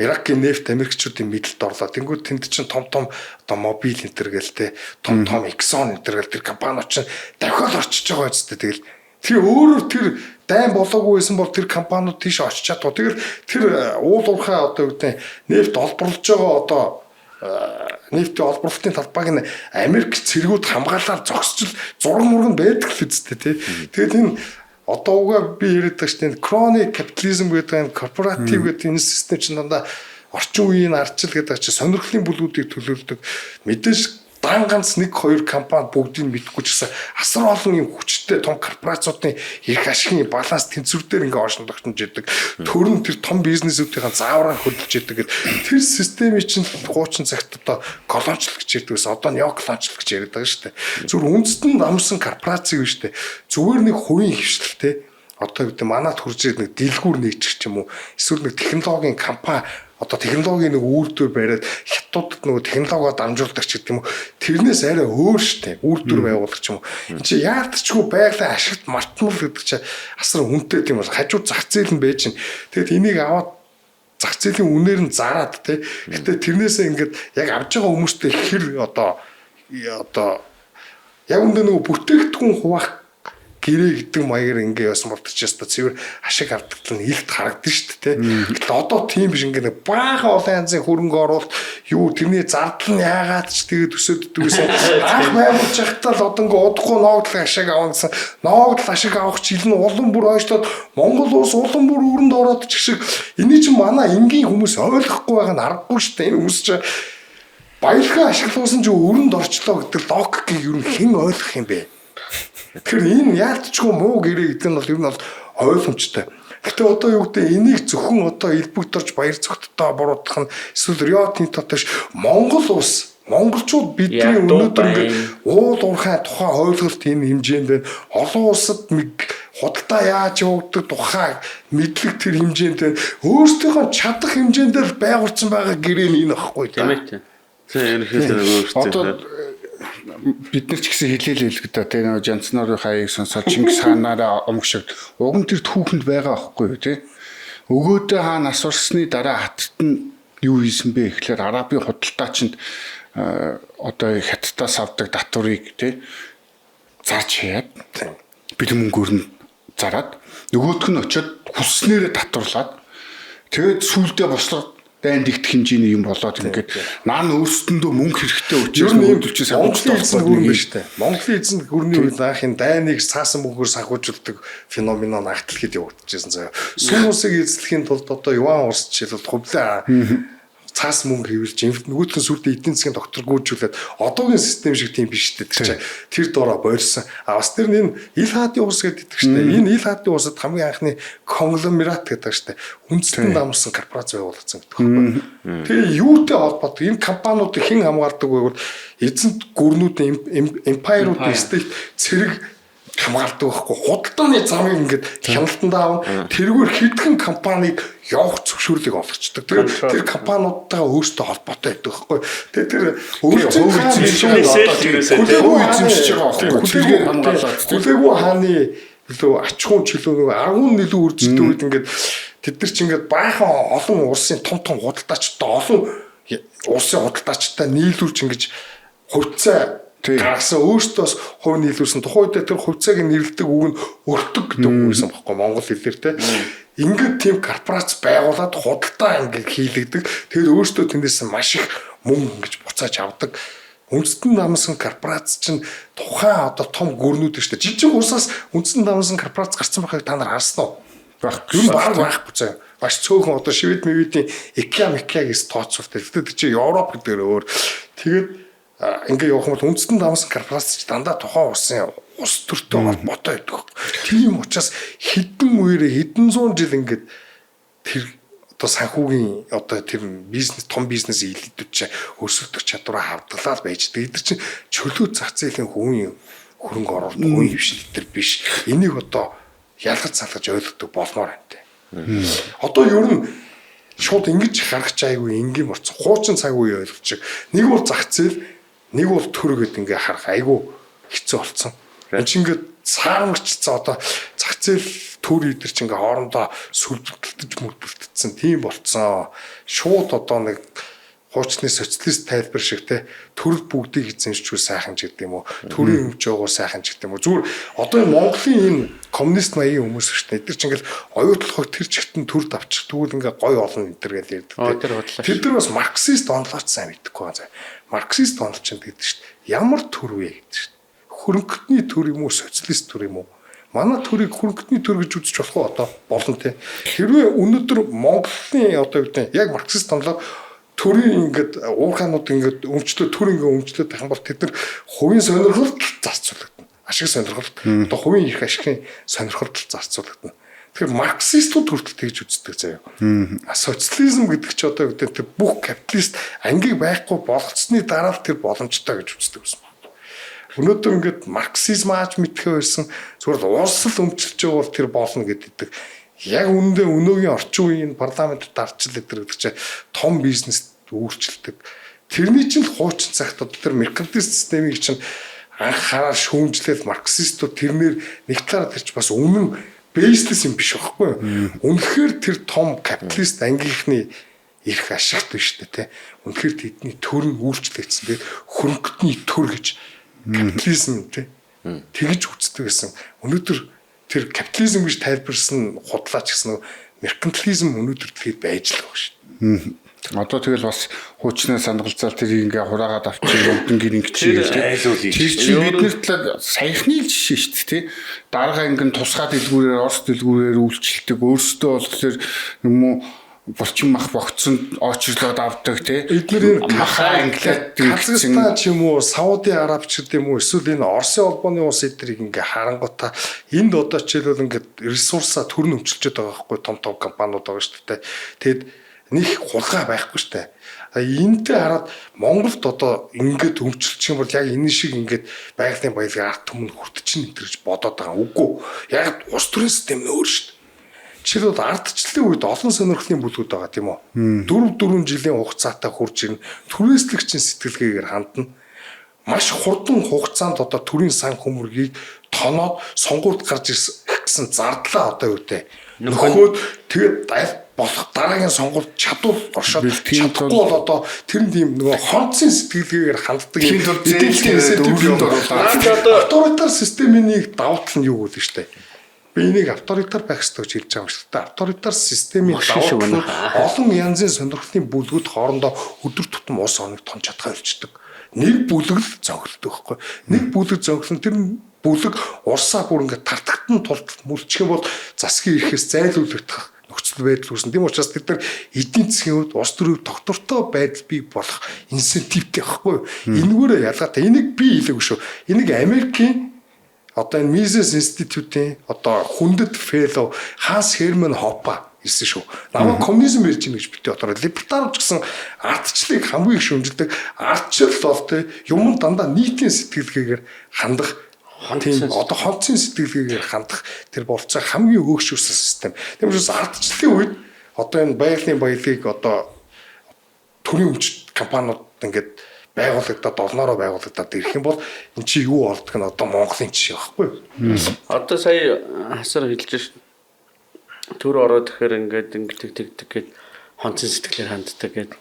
Иракийн нефт Америкчуудын мэдлэлд орлоо. Тэнгүүд тэнд чинь том одоо мобил энтер гээл те том Exxon энтер гээл тэр компаниуд чинь дахиад орчиж байгаа үстэй. Тэгэл тэр өөрөөр тэр дайн болоогүй байсан бол тэр компаниуд тийш очиж чадав. Тэгэл тэр уул уурхай одоо юу гэдэг нефт олборлож байгаа одоо нефтийн олборлолтын талбайг нь Америк цэргүүд хамгаалаад зогсчил зураг мураг байдаг л үстэй тий. Тэгээд энэ одоо угаа би яриад байгаа чинь chronic capitalism гэдэг энэ корпоратив гэдэг энэ систем чинь дандаа орчин үеийн ардчил гэдэг чинь сонирхлын бүлгүүдийг төлөөлдөг. Мэдээж дан ганц 1-2 компани бүгдийг мэдхгүй ч гэсэн асар олон юм хүчтэй том корпорациудын эрх ашигын баланс тэнцвэр дээр ингээ оршин тогтнож идэг. Төрн тэр том бизнесүүдийн заавраа хөдөлж идэг. Тэр системийн чинь хуучин цагт одоо колоничлол гэж ярьдаг гэсэн одоо неоколоничлол гэж яриад байгаа шүү дээ. Зүгээр үндэстэн намсан корпорац юм шүү дээ. Зүгээр нэг хувийн хвшлэлтэй одоо гэдэг манад хурж ирээд нэг дэлгүүр нээчих ч юм уу эсвэл нэг технологийн компани одоо технологийн нэг үйлдвэр бариад хятадд нөгөө технологио дамжуулдаг ч гэдэг юм уу тэрнээс арай өөр штэ үйлдвэр байгуулах ч юм уу энэ чи яалтчгүй байгалийн ашигт мартмал гэдэг чи асар үнэтэй тийм бол хажууд зах зээл нь байж гин тэгэд энийг аваад зах зээлийн үнээр нь зараад тий гэтээ тэрнээсээ ингээд яг авж байгаа хүмүүстэй хэр одоо яг үндэ нөгөө бүтээгдэхүүн хуваах гэрээ гэдэг маягаар ингээ яасан бол ч яста цэвэр ашиг авдаг нь илт харагдсан шүү дээ. Гэтэл одоо тийм биш ингээ баахан олон янзын хөрөнгө оруулалт юу тэрний зардал нь яагаад ч тэгээд өсөддөг гэсэн анх байгуулж байхдаа л одоо ингээ удахгүй ногдлох ашиг авах гэсэн ногдол ашиг авах чил нь улам бүр ойшлоод Монгол улс улам бүр өрөнд ороод ч шиг энийг чинь манай энгийн хүмүүс ойлгохгүй байгаа нь аргагүй шүү дээ. Энэ хүмүүс чинь баялгаа ашиглуулсан ч өрөнд орчлоо гэдэг логикийг юу хэн ойлгох юм бэ? Тэгэхээр энэ яалтчгүй муу гэрээ гэдэг нь бол ер нь бол ойлгомжтой. Гэтэ одоо юу гэдэг энийг зөвхөн одоо элбэгдэрж баяр цогттой буруутгах нь эсвэл Рио Тинтотой Монгол улс монголчууд бидний өнөөдөр ингээд уул уурхай тухай ойлголт энэ хэмжээнд байна. Олон улсад худалдаа яаж явагддаг тухай мэдлэг тэр хэмжээнд байна. Өөрсдийнхөө чадах хэмжээнд л байгуулсан байгаа гэрээ нь энэ ахгүй тийм ээ. Тийм ерөнхийдөө өөрсдөө бид нар ч гэсэн хэлээл л гэдэг тэ нэг Жанцнорын хаяг сонсоод Чингис хаанаараа омгшиг уг нь тэр түүхэнд байгаа байхгүй юу тий өгөөдөө хаан асуурсны дараа хатад нь юу хийсэн бэ гэхлээр арабын худалдаачинд одоо хаттаас авдаг татварыг тий зарж хаяад бэлэн мөнгөөр нь зараад нөгөөх нь очиод хүснээрээ татварлаад тэгээд сүулдэ бослоо дайнд игдэх хэмжээний юм болоод ингээд наан өөрсдөндөө мөнгө хэрэгтэй учраас нөгөөдөлчөөс Монголын эзэн гүрэн биш үү? Монголын эзэн гүрний үед анхын дайныг цаасан мөнгөөр санхүүжүүлдэг феномен нагтлахад явагдчихсан заяа. Сүм усыг эзлэхийн тулд одоо Юан улс жишээлбэл хувлаа цаас мөнгө хэвэрж нөгөөдгөн сүрдээ эдийн засгийн доктор гүйжүүлээд одоогийн систем шиг тийм биш дээ тэр доороо борьсон. Бас тэр энэ ил хаадын улс гэдэг чинь энэ ил хаадын улсад хамгийн анхны конгломерат гэдэг чинь үндэстэн дамсан корпорац байгуулагдсан гэдэг байна. Тэгээ юутай холбоотой энэ компаниудыг хэн хамгаалдаг вэ гэвэл эзэнт гүрнүүдийн эмпайруудын стейт цэрэг хамгаалдаг байхгүй худалдааны замыг ингээд хяналтанд аав тэргээр хэдхэн компанийг явах зөвшөөрлийг олгочдөг. Тэр компаниудтайгаа өөрсдөө холбоотой байдаг байхгүй. Тэгээ тэр хүлээгүй хааны илүү ач хүн чөлөө нэг 10 илүү үржилдэг үед ингээд тэд нар ч ингээд баахан олон улсын том худалдаачтай олон улсын худалдаачтай нийлүүлж ингэж хувьцаа гаргасан өөртөөс хувь нийлүүлсэн тухайн үед тэр хувьцааг нэрлэдэг үг нь өртөг гэдэг үг байсан байхгүй монгол хэлээр те ингээд тийм корпорац байгуулад худалдаа ингээд хийлэгдэг тэгээд өөртөө тэндээс маш их мөнгө ингэж буцааж авдаг үндэстэн намсан корпорац чинь тухайн одоо том гүрнүүд шүү дээ жижиг усаас үндэстэн намсан корпорац гарсан байхыг та нар харсан уу байхгүй юм байхгүй заа маш цөөхөн одоо шивэд мэвэдийн IKEA-гээс тооцоолтой тэгээд чи Европ гэдэг өөр тэгээд ингээ явах юм бол үндэстэн дамсан корпорац ч дандаа тухайн улсын ус төртэй холбоотой байдаг. Тийм учраас хэдэн үеэрээ хэдэн зуун жил ингээд тэр одоо санхүүгийн одоо тэр бизнес том бизнес элитүүд чинь өрсөлдөх чадвараа хавдаглаад байж байгаа. Эдгээр чинь чөлөө зах зээлийн хувийн хөрөнгө оруулалт хувийн хвшил төр биш. Энийг одоо ялгаж салгаж ойлгодог болмоор байна. Одоо ер нь шууд ингэж харах чайгүй энгийн борц хуучин цаг үе ойлгож нэг бол зах зээл нэг бол төр гэдэг ингээ харах айгүй хэцүү болсон. Энд чинь ингээ саармагчсан одоо зах зээл төр идэр чинь ингээ хоорондоо сүлбэлтэж мүлбэлтсэн тийм болцсон. Шууд одоо нэг хуучны социалист тайлбар шиг те төрөл бүгдийг эзэмшчихвэл сайхан ч гэдэг юм уу. Төрийн өмч байгуул сайхан ч гэдэг юм уу. Зүгээр одоо энэ Монголын энэ коммунист маягийн хүмүүс шүү дээ. Эдгээр чинь ингээл оюутлахыг тэр чигтэн төр давчих. Тэгвэл ингээ гой олон энэ гэж ярьдаг. Тэр бас марксист онлооч сайн мэдхгүй байгаа. Марксист онлооч гэдэг шүү дээ. Ямар төр вэ гэдэг шүү дээ. Хөрөнгөтний төр юм уу, социалист төр юм уу? Манай төрийг хөрөнгөтний төр гэж үзэж болох уу одоо болно те. Хэрвээ өнөөдөр Монголын одоо юу гэдэг яг марксист онлоо төрийн ингээд уурхаанууд ингээд өмчлөө төр ингээд өмчлөө тах юм бол тэд нар хувийн сонирхолд зарцуулагдана. Ашиг сонирхолд одоо хувийн их ашигын сонирхолд зарцуулагдана. Тэгэхээр марксистууд хүртэл тэгж үздэг заяа. Социализм гэдэг чи одоо гэдэг бүх капиталист ангийг байхгүй болгоцсны дараа л тэр боломжтой гэж үздэг байсан байна. Өнөөдөр ингээд марксизм ааж мэдхээ байсан зүгээр улс л өмчлөж байгаа бол тэр болно гэдэг. Яг үүндээ өнөөгийн орчин үеийн парламентд дарчил гэдэг чинь том бизнес өөрчилдөг. Тэрний чинь хуучин цагт одоо тэр меркантилист системийг чинь анхаарал шүүмжлэл марксистууд тэрнэр нэг талаараа тэрч бас үнэн бейслес юм биш байхгүй юу? Үнэхээр тэр том капиталист ангийнхны эрх ашигт биш үү те. Үнэхээр тэдний төр нь үйлчлэгдсэн. Тэгээд хөрөнгөтний төр гэж капитализм те. Тэгж үздэг гэсэн. Өнөөдөр тэр капитализм гэж тайлбарсан худлаач гэсэн меркантилизм өнөөдөр тэгээд байж л байгаа шүү. Одоо тэгэл бас хуучнаа сангалзаал тэр ингээ хураагаад авчих өмдөнгийн ингэж айлуулъя. Тэр чинь бидний талаар саяхны жишээ шүү дээ тий. Дарга ингэн тусгай дэлгүүрээр орос дэлгүүрээр үйлчлдэг өөрсдөө болохоор юм уу булчин мах богцсон очрлоод авдаг тий. Эдгээр махаа англиад Казахстан ч юм уу Сауди Араб ч гэдэг юм уу эсвэл энэ Оросын холбооны улс эдрийг ингээ харангуйта энд одоо жишээлбэл ингээ ресурсаа төрн өмчилж байгаа байхгүй том компаниуд байгаа шүү дээ. Тэгэд нэг хулгай байхгүй штэ. Энэтэй хараад Монголд одоо ингээд өмчлчих юм бол яг энэ шиг ингээд байгалийн баялагаар арт түмэн хүртчихнэ гэж бодоод байгаа. Үгүй. Яг улс төрийн систем нь өөр штэ. Жишээлбэл ардчлалын үед олон сонирхлын бүлгүүд байгаа тийм үү? 4 жилийн хугацаатай хурж ирнэ. Түрээслэгчийн сэтгэлгээгээр хандна. Маш хурдан хугацаанд одоо төрийн сан хөмөргийг тоноод сонгуульд гарч ирсэн зардлаа одоо юу вэ? Нөхөд тэгээд болох дараагийн сонгуульд чадвал оршоод чадахгүй бол одоо тэр тийм нөгөө хонцын сэтгэлгээгээр ханддаг авторитар системийн нэг давуу тал нь юу вэ штэ. Би энийг авторитар байх ёстой гэж хэлж байгаа юм шүү дээ. Авторитар системийн давуу тал нь олон янзын сонирхлын бүлгүүд хоорондоо өдөр тутам ус оног тон чадхаа илчдэг. Нэг бүлэг л зөнгөлдөг байхгүй. Нэг бүлэг зөнгөлн тэр бүлэг урсаа бүр ингээд тартагтан тулд мүлчих юм бол засгийн эрхээс зайлуулагдах нөхцөл байдал үүснэ. Тийм учраас бид нар эдийн засгийн хувьд улс төрийн доктортой байдал бий болох инсентивтэй байхгүй. Энэгээрээ ялгаатай. Энийг би хэлээгүй шүү. Энийг Америкийн одоо энэ Mises Institute-ийн одоо хүндэт fellow Ханс Херман Хоппа ирсэн шүү. Намайг коммунизм ярьж гин гэж битээ одоо либертар ч гэсэн ардчлалыг хамгийн их шүмжилдэг. Ардчлал бол тэ юм дандаа нийтийн сэтгэлгээгээр хандах тийм одоо хонцын сэтгэлгээгээр хандах тэр болцоо хамгийн өөгшүүлсэн систем. Тийм учраас ардчлалын үед одоо энэ байгалийн баялагийг одоо төрийн өмч компаниуд ингээд байгуулагдаад олноороо байгуулагдаад ирэх юм бол эн чинь юу болдг нь одоо Монголын жишээ байхгүй юу? Одоо сая хасар хэлж ш. Төр ороод ихээр ингээд тэг гээд хонцын сэтгэлээр ханддаг гээд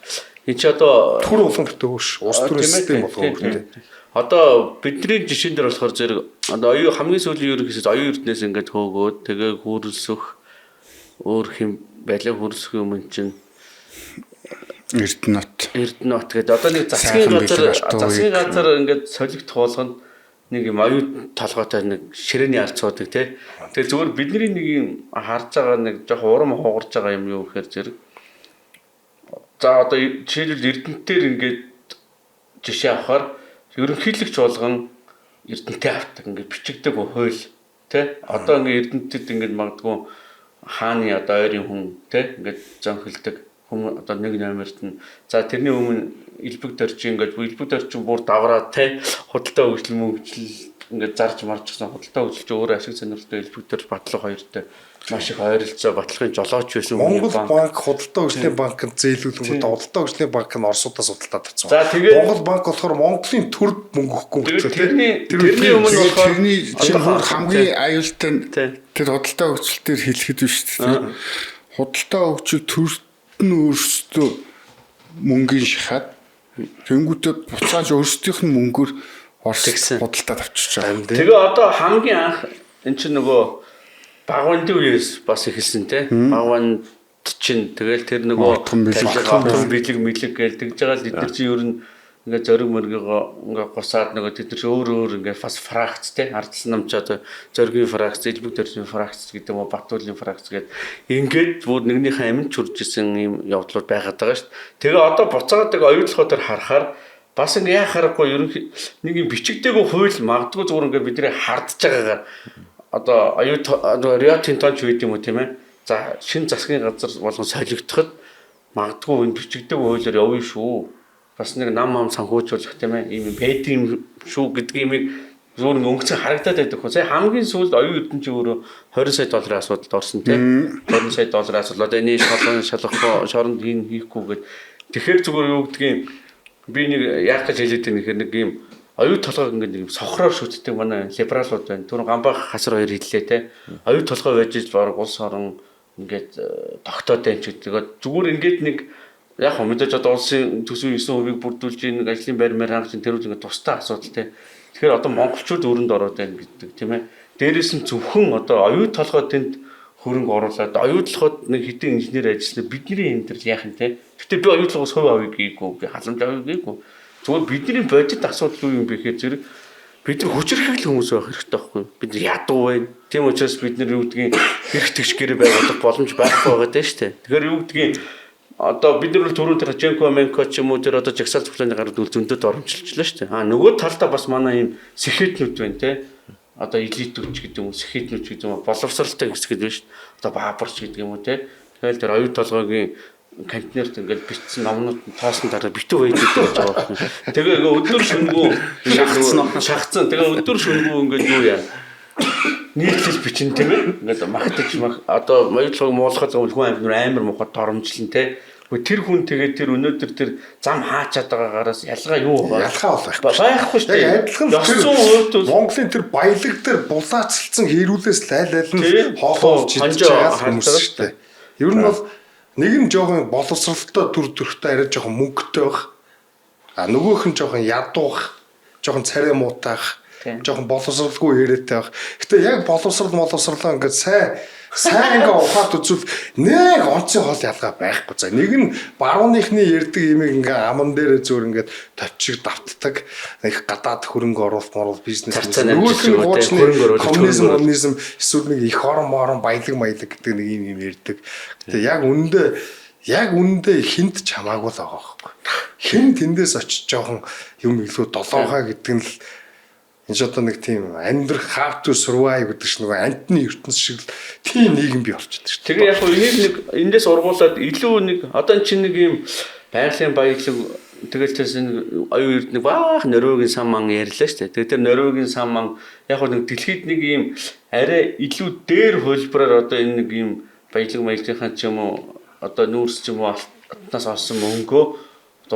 эн чи одоо төр улам гэдэг үүш улс төрийн систем болгоо үүртэй. Одоо бидний жишээн дээр болохоор зэрэг одоо оюу хамгийн сүүлийн ерөнхийдөө оюун эрдэнэс ингээд хөөгөөд тэгээ хөрөлсөх өөр хэм байлаа хөрөлсөх юм чинь Эрдэнэт гэдэг одоо нэг засгийн газар ингээд солигдох болгоно нэг юм оюун толгойтой нэг ширээний арц цуудаг тий. Тэгээ зүгээр бидний нэг юм харж байгаа нэг жоох урам хугарж байгаа юм юу гэхээр зэрэг за одоо жишээлбэл Эрдэнэтээр ингээд жишээ авахаар ерөнхийлөгч болгон Эрдэнэтэй авдаг ингээд бичигдэг хууль тий. Одоо ингээд Эрдэнэтэд ингээд магадгүй хааны одоо ойрын хүн тий ингээд зөнхөлдөг хүн одоо нэг номерт нь за тэрний өмнө элбэг дөрчин ингээд элбэг дөрчин бүр давраад те худалдаа хөгжил мөнгөжл ингээд зарж марж гисэн худалдаа хөгжилч өөрөө ашиг сонирхолтой элбэг дөрч батлах хоёртой маш их ойролцоо батлахын жолооч байсан Монгол банк худалдаа хөгжлийн банкнд зээлүүлэнгүүт худалдаа хөгжлийн банк нь Оросуудаас худалдаад авсан. За тэгээд Монгол банк болохоор Монголын төрд мөнгө өгөхгүй гэсэн. Тэрний өмнө болохоор тэрний хамгийн аюултай тэр худалдаа хөгжилтээр хэлэхэд биш тийм. Худалдаа хөгжил төрд нь өөрсдөө мөнгөний шахаад тэнгүүтээ буцааж өөрсдийнх нь мөнгөөр Орос худалдаад авчиж байгаа. Тэгээ одоо хамгийн анх эн чинь нөгөө багванды үеэс бас эхэлсэн те. Багванд чинь тэгэл тэр нөгөө бэлэг гээл тэгж байгаа л эдгээр чинь ер нь ингээ зориг мөргийгоо ингээ гусаад нөгөө тэд нар өөр ингээ бас фракц те ардсан намч одоо зоригийн фракц, элбэг дөржин фракц гэдэг юм уу Батуулын фракц гэдэг ингээд бүр нэгнийхээ амин чуржсэн юм явдлууд байгаад байгаа шүү дээ. Тэгээ одоо буцаадаг оюутлахаар харахаар бас ингээ яхахгүй ерөнхий нэг юм бичигдээгүй хууль магадгүй зүгээр ингээ бидний хардж байгаагаар одоо Риотын тонч үед юм уу тийм ээ. За шинэ засгийн газар болгон солигдоход магадгүй энэ бичигдээгүй хуулиар явна шүү бас нэг нам санхүүжүүлэх тийм ээ ийм пэдим шүү гэдгийг зүүн өнгөцөн харагдаад байдаг хөө. Сая хамгийн сүүлд оюун эрдэнэ чи өөрөө 20 сая долларын асуудалд орсон тийм 20 сая долларын асуудал одоо энэ шалгахгүй шоронд хийхгүйгээд тэгэхээр зүгээр юу гэдгийг би нэг яах гэж хэлээд байгаа нөхөр нэг ийм оюун толгойг ингээд нэг сохроор шүтдэг манай либералууд байна. Түрүүн Гамбах хасар хоёр хэллээ те. Оюун толгой байж баг улс орон ингээд тогтоотой юм ч гэдэг. Зүгээр ингээд нэг яг хөө мэдээж одоо улсын төсвийн 9% бүрдүүлж нэг ажлын байр маяг хангалтын тэрүүл ингээд тустай асуудал те. Тэгэхээр одоо монголчууд өрөнд ороод байна гэдэг тийм ээ. Дээрээс нь зөвхөн одоо оюун толгой тэнд хөрөнгө оруулаад оюун толгойд нэг хэдэн инженер ажилласан бидний энэ төр яах юм те. Гэтэ би оюун толгойс хувь авъя гээгүй, халамж авъя гээгүй. Зүгээр бидний бодит асуудал юу юм бэ гэхээр зэрэг бид нар хүчирхэг хүмүүс байх хэрэгтэй байхгүй. Бид нар ядуу байна. Тийм учраас бид нар юу гэдгийг эрх тэгш гэрээ байгуулах боломж байхгүй байгаа даа шүү дээ. Тэгэхээр юу гэдгийг одоо бид нар бол түрүүн тэр Женко Менко ч юм уу тэр одоо жагсаал цуглааны гарууд зөндөд оромжилчлаа шүү дээ. Нөгөө талдаа бас манай юм сэхэтнүүд байна те. Одоо элитүүд ч гэдэг юм уу сэхэтнүүд ч гэдэг юм уу боловсралтай хэсгүүд байна шүү дээ. Одоо баабарч гэдэг юм уу те. Тэгэл тэр оюун толгойн контейнерт ингээд бичсэн номнууд тоосон дараа битүү байж байгаа юм. Тэгээ өдөр шөнөгүй шахацсан. Тэгээ өдөр шөнөгүй ингээд юу яа. Нийтлэл бичин тийм ээ. Ингээд магтаж одоо оюутлогыг муулахад хүн амар мохот торомжлон те. Тэр хүн тэгээд тэр өнөөдөр тэр зам хаачаад байгаагаараас ялгаа юу байгаа? Ялгаа байхгүй шүү дээ. Адилхан Монголын тэр баялаг дээр булаацалцсан хэрүүлээс айл нь хоолоолж идэж байгаа хүмүүс шүү дээ. Ер нь бол нэг нь жоохон боловсралтай төр төрхтэй арай жоохон мөнгөтэй байх. Нөгөөх нь жоохон ядуух, жоохон царай муутаах, жоохон боловсралгүй яриатай байх. Гэтэ яг боловсралаа ингээд сайн ингээ ухаад үзвэл нэг онцгой хол ялгаа байхгүй. За нэг нь барууныхны ярддаг имийг ингээ аман дээрээ зөөр ингээ товчиг давтдаг. Их гадаад хөрөнгө оруулалт бизнес. Нөгөөх нь хуучны коммунизм эсвэл нэг их орон баялаг гэдэг нэг юм ярддаг. Гэтэ яг үндэ хинт ч хамаагүй л байгаа байхгүй. Хин тэндээс очиж жоохон юм илүү долоохаа гэдэг нь л энэ одоо нэг тийм амьдрах how to survive гэдэг чинь нөгөө антны ертөнц шиг л тийм нийгэм бий болчиход шүү. Тэгээ яг хөө энийг нэг эндээс ургуулад илүү нэг одоо эн чинь нэг юм байгалийн баялаг тэгэл тэрс нэг оюун эрдэнэ баах Норвегийн сан ман ярьлаа шүү дээ. Тэгээ тэр Норвегийн сан ман яг хөө нэг дэлхийд нэг юм арай илүү дээр хөлбраар одоо энэ нэг юм баялаг маягийнхаа ч юм уу одоо нүүрс ч юм уу алтнаас олсон мөнгөө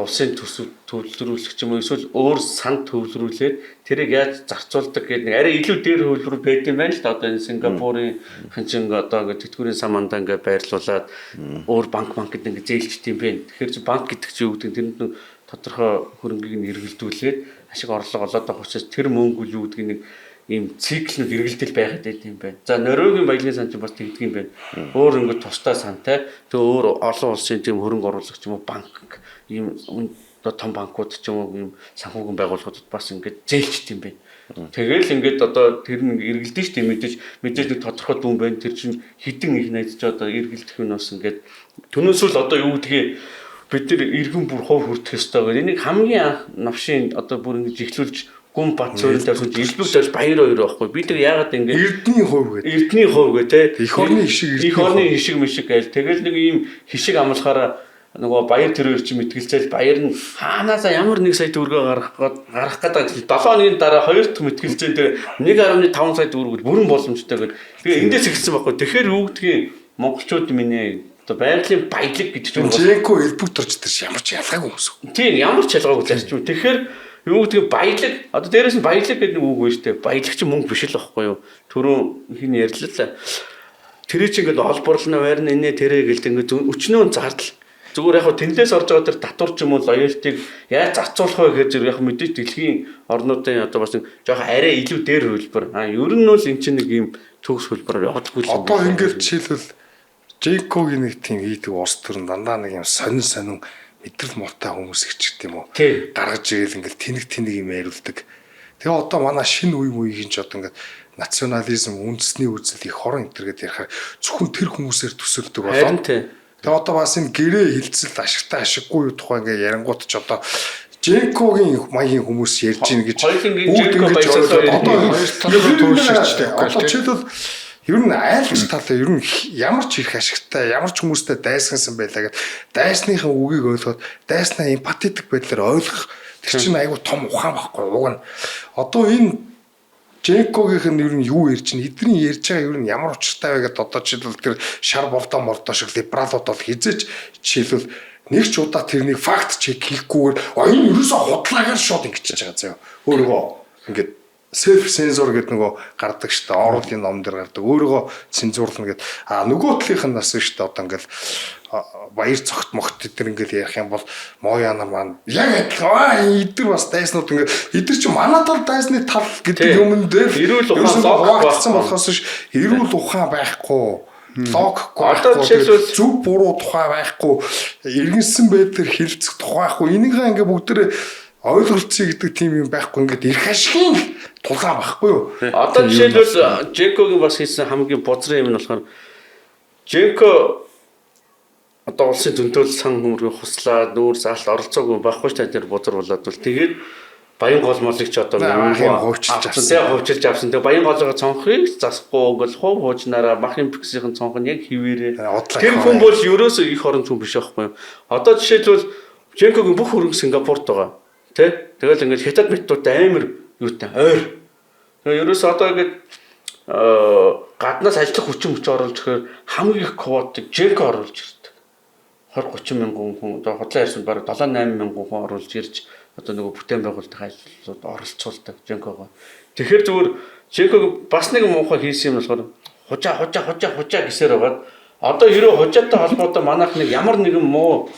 улсын төсөв төвлөрүүлэх юм уу эсвэл өөр санд төвлөрүүлээд тэрийг яаж зарцуулдаг гэдэг нэг арай илүү дээр хөлбөр байд юм байна л да. Одоо энэ Сингапурын хинчин одоо ингээд тэтгэврийн сан мандаа ингээд байрлуулад өөр банк гэдэг ингээд зээлчт юм байна. Тэгэхээр банк гэдэг чинь юу гэдэг тэрэнд тодорхой хөрөнгийг нь эргэлдүүлээд ашиг орлого олоод байгаа учраас тэр мөнгө юу гэдэг нэг ийм циклнүүд эргэлдэл байгаад байт юм байна. За Норвегийн баялагын сан чинь бас тэгдэг юм байна. Өөр ингээд тустай сантай тэгээ өөр олон улсын тийм хөрөнгө оруулагч юм уу банк ийм том банкуд ч юм уу ийм санхүүгийн байгууллагуудад бас ингээд зээлчт юм байна. Тэгэл ингээд одоо тэр нэг эргэлдэж шүү дээ мэдээж нэг тодорхой дүн байна. Тэр чинь хідэн их найдаж одоо эргэлдэх нь бас ингээд түүнээсэл одоо юу гэдгийг бид нар иргэн бүр хов хүртэх ёстой гэдэг. Энийг хамгийн навшийн одоо бүр ингэж ихлүүлж гүн бат цөөрөл тавьсан илбэг тавьж баяр хоёр байхгүй. Би тэр яагаад ингэ эрдний хувь гэ те их орны хишиг мишиг гээл тэгэл нэг ийм хишиг амлахаараа нөгөө баяр төрөөр чи мэтгэлцэл баяр нь хаанаасаа ямар 1 сая төгрөгөө гарах гэдэг 7 хоногийн дараа 2 дахь мэтгэлцэн дээр 1.5 сая төгрөг бүрэн боломжтой гэдэг. Тэгээ эндээс ихсэн байхгүй. Тэгэхээр юу гэдгийг монголчууд минь одоо байгалийн баялаг гэж юм. Жеко элбэг төрж тэр ямар ч ялгаагүй хүмүүс. Тийм ямар ч ялгаагүй зарчим. Тэгэхээр юу гэдгийг баялаг одоо дээрээс нь баялаг гэдэг нэг үг байна шүү дээ. Баялаг чи мөнгө биш л байхгүй юу? Түрүү хин ярьлаа. Тэр чинь ингээд олборлно байрна инээ тэрэ гэлдэг ингээд өчнөө зардал. Зүгээр яг тэндээс орж байгаа тэр татвар ч юм уу лоялтиг яаж зарцуулах вэ гэж яг мэдээж дэлхийн орнуудын одоо бас жоохон арай илүү дээр хөлбөр. Ер нь бол эн чинь нэг юм төгс хөлбөрөөр явдаггүй юм. Одоо ингээд жишээлбэл Жейкогийн нэг тийм хийдэг урс төрн дандаа нэг юм сонин мэдрэл муутай хүмүүс ихчдэг юм уу? Гаргаж ирээл ингээд тэнэг юм яриулдаг. Тэгээ одоо манай шинэ үеийн ч одоо ингээд национализм, үндэсний үзэл их хорон энтергээд ярихаар зөвхөн тэр хүмүүсээр төсөлдөг болоо. Тэгээ одоо бас энэ гэрээ хилцэл ашигтай ашиггүй юу тухай ингээ ярангуут ч одоо Жейкогийн маягийн хүмүүс ярьж ийн гэж бүгд ингэж одоо хоёр талаар тууширчтэй. Одоо жишээлбэл Ер нь айлгч талаа ер нь ямар ч их ашигтай, ямар ч хүмүүстэй дайсгансан байлаа гэд дайсныхаа үгийг ойлгоод дайснаа эмпатитик байдлаар ойлгох тэр чинь айгүй том ухаан байхгүй уг нь. Одоо энэ Женкогийнх нь ер нь юу ярьж байна? Эдний ярьж байгаа ер нь ямар учиртай вэ гэдээ одоо жишээлбэл тэр шар бордоо мордоо шиг либералууд бол хизээч жишээлбэл нэг ч удаа тэрнийг факт чек хийхгүйгээр энэ ерөөсөө худлаагаар шууд ингэж байгаа заяа. Өөрийгөө ингээд self censor гэдэг нөгөө гардаг штэ оруулын ном дээр гардаг өөрийгөө цензуурлана гэд нөгөө талынх нь нас штэ одоо ингээл баяр цогт могт эдэр ингээл ярих юм бол моя нар маань яг адилхан эдэр бас дайснууд ингээд эдэр чи манай тал дайсны тал гэдэг юм дээр эрүүл ухаан хуваагдсан болохоос ш эрүүл ухаан байхгүй логикгүй байхгүй зөв буруу тухай байхгүй иргэнсэн байдлаар хилцэх тухай байхгүй энийгээ ингээд бүгдээ ойлголцсон гэдэг тийм юм байхгүй ингээд ирэх ашигын тулаа байхгүй юу? Одоо жишээлбэл Женкогийн бас хийсэн хамгийн бузрын юм нь болохоор Женко одоо улсын зөндөөл сан хөмрөг хуслаа нүүр заалт оролцоогүй байхгүй ч тэр бузар болоод бол тэгээд баян гол молыг ч одоо хувьчилж авсан. Тэгээд баян голоо цонхыг засахгүй ингээл хов хуужнараа махын пиксийн цонх нь яг хിവэрээ. Тэр хүн бол ерөөсөө их орон зүүн биш байхгүй юу? Одоо жишээлбэл Женкогийн бүх хөрөнгө Сингапурт байгаа. Тэгэл ингээд хятад метрууд амар юутай ойр. Тэгээ ерөөсөө одоо ингээд гаднаас ажиллах хүчин оруулж ихээр хамгийн их квотыг Женко оруулж ирдэг. 20-30 мянган хүн одоо худлаа ярьсан бараг 7-8 мянган хүн оруулж ирж одоо нөгөө бүтээн байгуулалтын ажлууд оролцуулдаг Женкогоо. Тэгэхээр зүгээр Женког бас нэг муухай хийсэн юм болохоор хужаа гэсээр байгаад одоо ерөө хужаатай холбоотой манайх нэг ямар нэгэн муу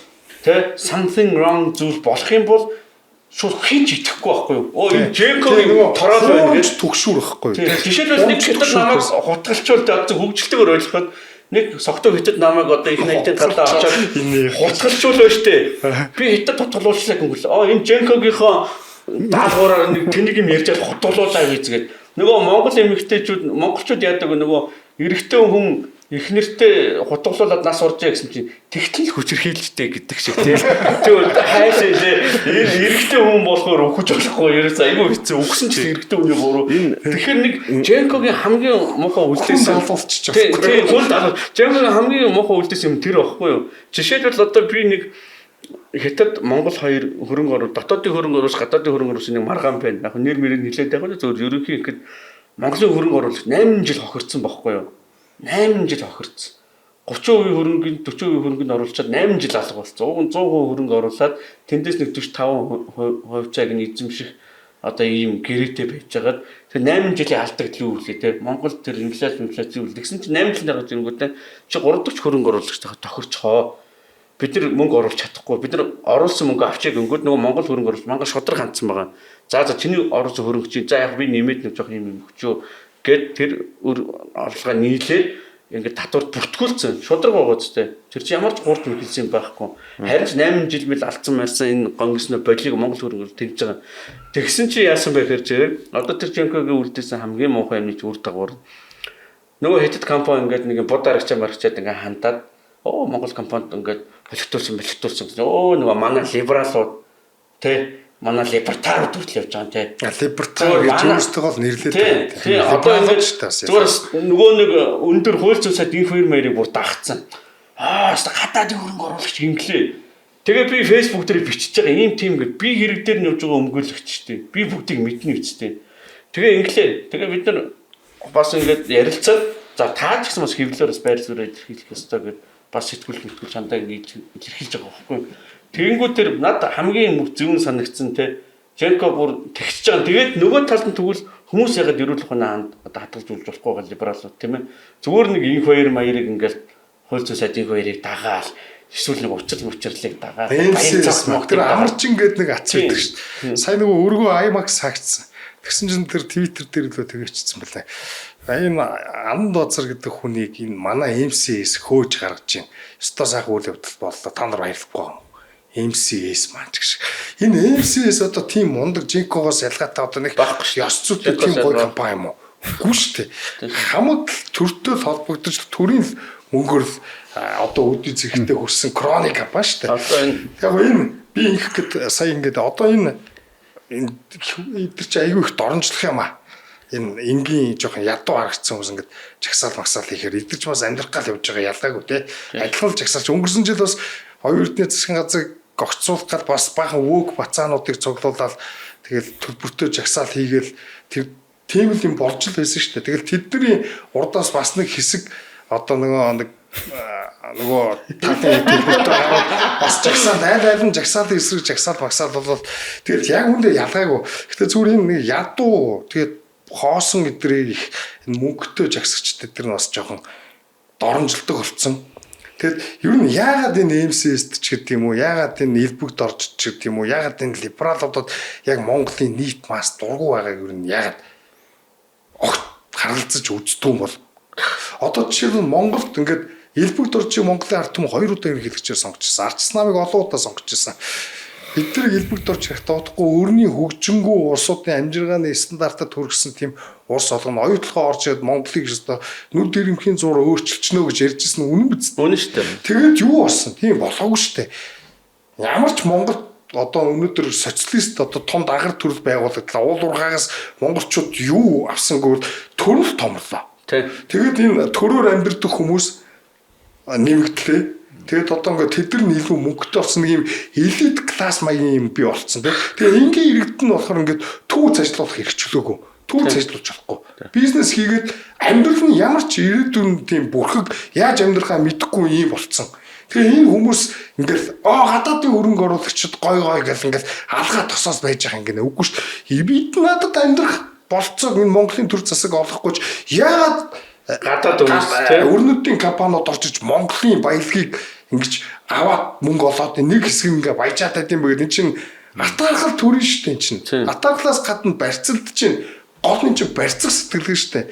something wrong зүйл болох юм бол шууд хийж идэхгүй байхгүй юу? Энэ Женкогийн торол байна гэж төгшүүр байхгүй юу? Жишээлбэл нэг хятад намайг хутгалчулд одоо хөгжилтэйгээр ойлгоход нэг согтуу хятад намайг одоо их найдын талаа очоод хутгалчулж штэ. Би хятад хутгалуулчлаа гэвэл энэ Женкогийнхоо даалгавраар нэг тэнийг юм ярьж хутгалуулаа хийцгээд нөгөө монгол эмэгтэйчүүд монголчууд яадаг нөгөө эрэгтэй хүн их нэртэй хутгалуулаад нас уржээ гэсэн чинь тэгтэл хүчрхийлжтэй гэдэг шиг тийм. Тэгвэл хайшаа эрэгтэй хүн болохоор өгч болохгүй ерөөс айгүй хэцүү. Өгсөн ч эрэгтэй хүний буруу. Тэгэхээр нэг Женкогийн хамгийн муухай үлдээс алуулчих. Тийм хөл алуу. Женкогийн хамгийн муухай үлдээс юм тэр байхгүй юу? Жишээлбэл одоо би нэг хятад Монгол хоёр хөрөнгө оруулалт дотоодын хөрөнгө оруулалт гадаадын хөрөнгө оруулалтын маргаан байна. Яг нэр мөрийг нэлээд байгаа зөв ерөнхий ихэд Монголын хөрөнгө оруулалт 8 жил хохирцсон байхгүй юу? 8 жил хохирцсон. 30% хөрөнгөнд 40% хөрөнгөнд оруулчаад 8 жил алга болсон. 100% хөрөнгө оруулаад тэндээс нэг 45% цаг нь эзэмших одоо ийм гэрээтэй байж байгаад тэр 8 жилийн алдагдал юу вэ те Монгол тэр инфляци үлдсэн чинь 8 жил дараад ирэнгүүтээ чи 3 хөрөнгө оруулагчтай тохирчхоо. Бид нар мөнгө оруулах чадахгүй. Бид нар оруулсан мөнгө авчиг өнгөд нөгөө Монгол хөрөнгө оруулалт мангар шодрог хандсан байгаа. За чиний оруулсан хөрөнгө чинь за яг би нэмээд нэг жоох юм өгчөө гэд тэр орлогоо нийлээд ингээд татвар бүртгүүлсэн шудраг байгаа зү. Тэр чинь ямар ч гурт мэхэлсэн байхгүй. Харин 8 жил бил алдсан марсан энэ гонгосноо бодлыг Монгол хөрөнгөөр тэнж байгаа. Тэгсэн чи яасан бэ гэхээр одоо тэр Женкогийн үлдээсэн хамгийн муухай юмны үр дагавар нөгөө хятад компани ингээд нэг бод аргачаа маргачаад ингээд хандаад Монгол компанид ингээд холигтуулсан гэсэн. Нөгөө манай либералууд манай либертарууд хүртэл явж байгаа те. Либертар гэж өөрсдөө нэрлээд байна. Тийм одоо ингэж зүгээр нөгөө нэг өндөр хууль зүйсэд энэ фирмэрийг бүр дагцсан. Гадаадын хөрөнгө оруулагч инглээ. Тэгээ би Facebook дээр бичиж байгаа ийм тийм гэд би хэрэг дээр нь явж байгаа өмгөөлөгчтэй. Би бүгдийг мэднэ үстэй. Тэгээ инглээ. Тэгээ бид нар бас ингэж ярилцаад за таа ч гэсэн бас хэвлэлээр бас байр суурь илэрхийлэх ёстой гэд бас сэтгүүл чандаа ингэж илэрхийлж байгаа байхгүй. Тэгэнгүүт тэр над хамгийн зөвөн санагдсан те Женко бүр тэгж байгаа. Тэгээд нөгөө талд нь тэгвэл хүмүүс ягаад эрүүл ухааны одоо хадгалж үлж болохгүй гал либералууд тийм ээ. Зүгээр нэг инх баяр маярыг ингээл хууль зүйн сайдын баярыг дагаал эсвэл нэг учрлыг дагаал. Тэр амарчин гэдэг нэг ац байдаг шүү дээ. Сайн нөгөө өргөө IMAX хаагцсан. Тэгсэн чинь тэр Twitter дээр лөө тэгээчсэн байлаа. Энэ Ан Дозер гэдэг хүнийг энэ манай MCS хөөж гаргаж байна. Ёстой сайхан үйл явдал боллоо. Та нар баярлахгүй. MCS маань ч гэх. Энэ MCS одоо тийм мундаг Женкогоос ялгаатай одоо нэг ёс зүйтэй тийм гоё компани юм уу? Үгүй шүү дээ. Хамаг төртөө холбогдож төрийн мөнгөөр одоо үдий зэрэгтэй хүрсэн кроник компани шүү дээ. Одоо энэ би ингэхэд сая ингэдэг одоо энэ эдгээр чи айгүй их доромжлох юм аа. энэ энгийн жоохон ядуу харагдсан хүмүүс ингээд жагсаал магсаал хийхээр идэж бас амьдрах гал явж байгаа ялгаагүй те. Адилхан л жагсаалч өнгөрсөн жил бас хоёр эрдэнэ засгийн газрыг гогцуулах гал бас баахан өвөг бацаануудыг цуглуулаад тэгэл төлбөртөө жагсаал хийгээл тэр тийм л юм болж л байсан шүү дээ. Тэгэл тэдний урдаас бас нэг хэсэг одоо нөгөө талын төлбөртөө бас жагсаал айл нь жагсаалын эсрэг жагсаал багсаал болол тэгэл яг үүндээ ялгаагүй. Гэтэ зүгээр энэ нэг ядуу тэгээд хоосон эдрийг энэ мөнгөтэй жагсагчдад тэр нь бас жоохон доромжилдог болсон. Тэгэд ер нь яагаад энэ MCS-т ч гэдэг юм уу, яагаад энэ элбэгд орж ч гэдэг юм уу, яагаад энэ либералуудад яг Монголын нийт масс дургу байгааг ер нь яагаад огт харгалзаж үздэг юм бол одоо жишээлбэл Монголд ингээд элбэгд орж Монголын ард түмэн 2 удаа ерөнхийлөгчөөр сонгочихсон. Ардчилсан намыг олон удаа сонгочихсон. Эдгээр элбэгд орж харахтаа удахгүй өрний хөгжингүү улсуудын амжиргааны стандартад хүргэсэн тийм улс олгоно оюутлахаа орж ирээд Монголыг өстө нүд дэрэмхийн зур өөрчилчихнө гэж ярьжсэн нь үнэн биз? Үнэн шүү дээ. Тэгээд юу болсон? Тийм болоогүй шүү дээ. Ямар ч Монгол одоо өнөөдөр социалист одоо том дагар төрөл байгуулагдлаа. Уул ургаагаас монголчууд юу авсангүй төрөл томрлоо. Тэгээд энэ төрөөр амьдардаг хүмүүс нэмэгдлээ. Тэгээд одоо ингээд тэд нар илүү мөнгөтэй болсон нэг юм элит класс маягийн юм бий болцсон тийм. Тэгээд ингийн иргэд нь болохоор ингээд төв цажлуулах хэрэгчлөөгүй. Төв цажлуулж болохгүй. Бизнес хийгээд амьдрал нь ямар ч ирээдүйн тийм бүрхэг яаж амьдрахаа мэдэхгүй юм болцсон. Тэгээ энэ хүмүүс ингээд гадаадын хөрөнгө оруулагчид гой гэл ингээд алгаа тосоос байж байгаа юм гинэ. Үгүй шүү дээ. Бид надад амьдрах болцоог энэ Монголын төр засаг олохгүйч яагаад гадаад өрнөдийн компаниуд орж иж Монголын баялагийг ингэж аваад мөнгө олоод нэг хэсэг ингээ баяжаад байт юм бэ гэдэг чинь атаархал төрөн шүү дээ чинь. Атаархлаас гадна барьцалд чинь гол нь чинь барьцах сэтгэлгээ шүү дээ.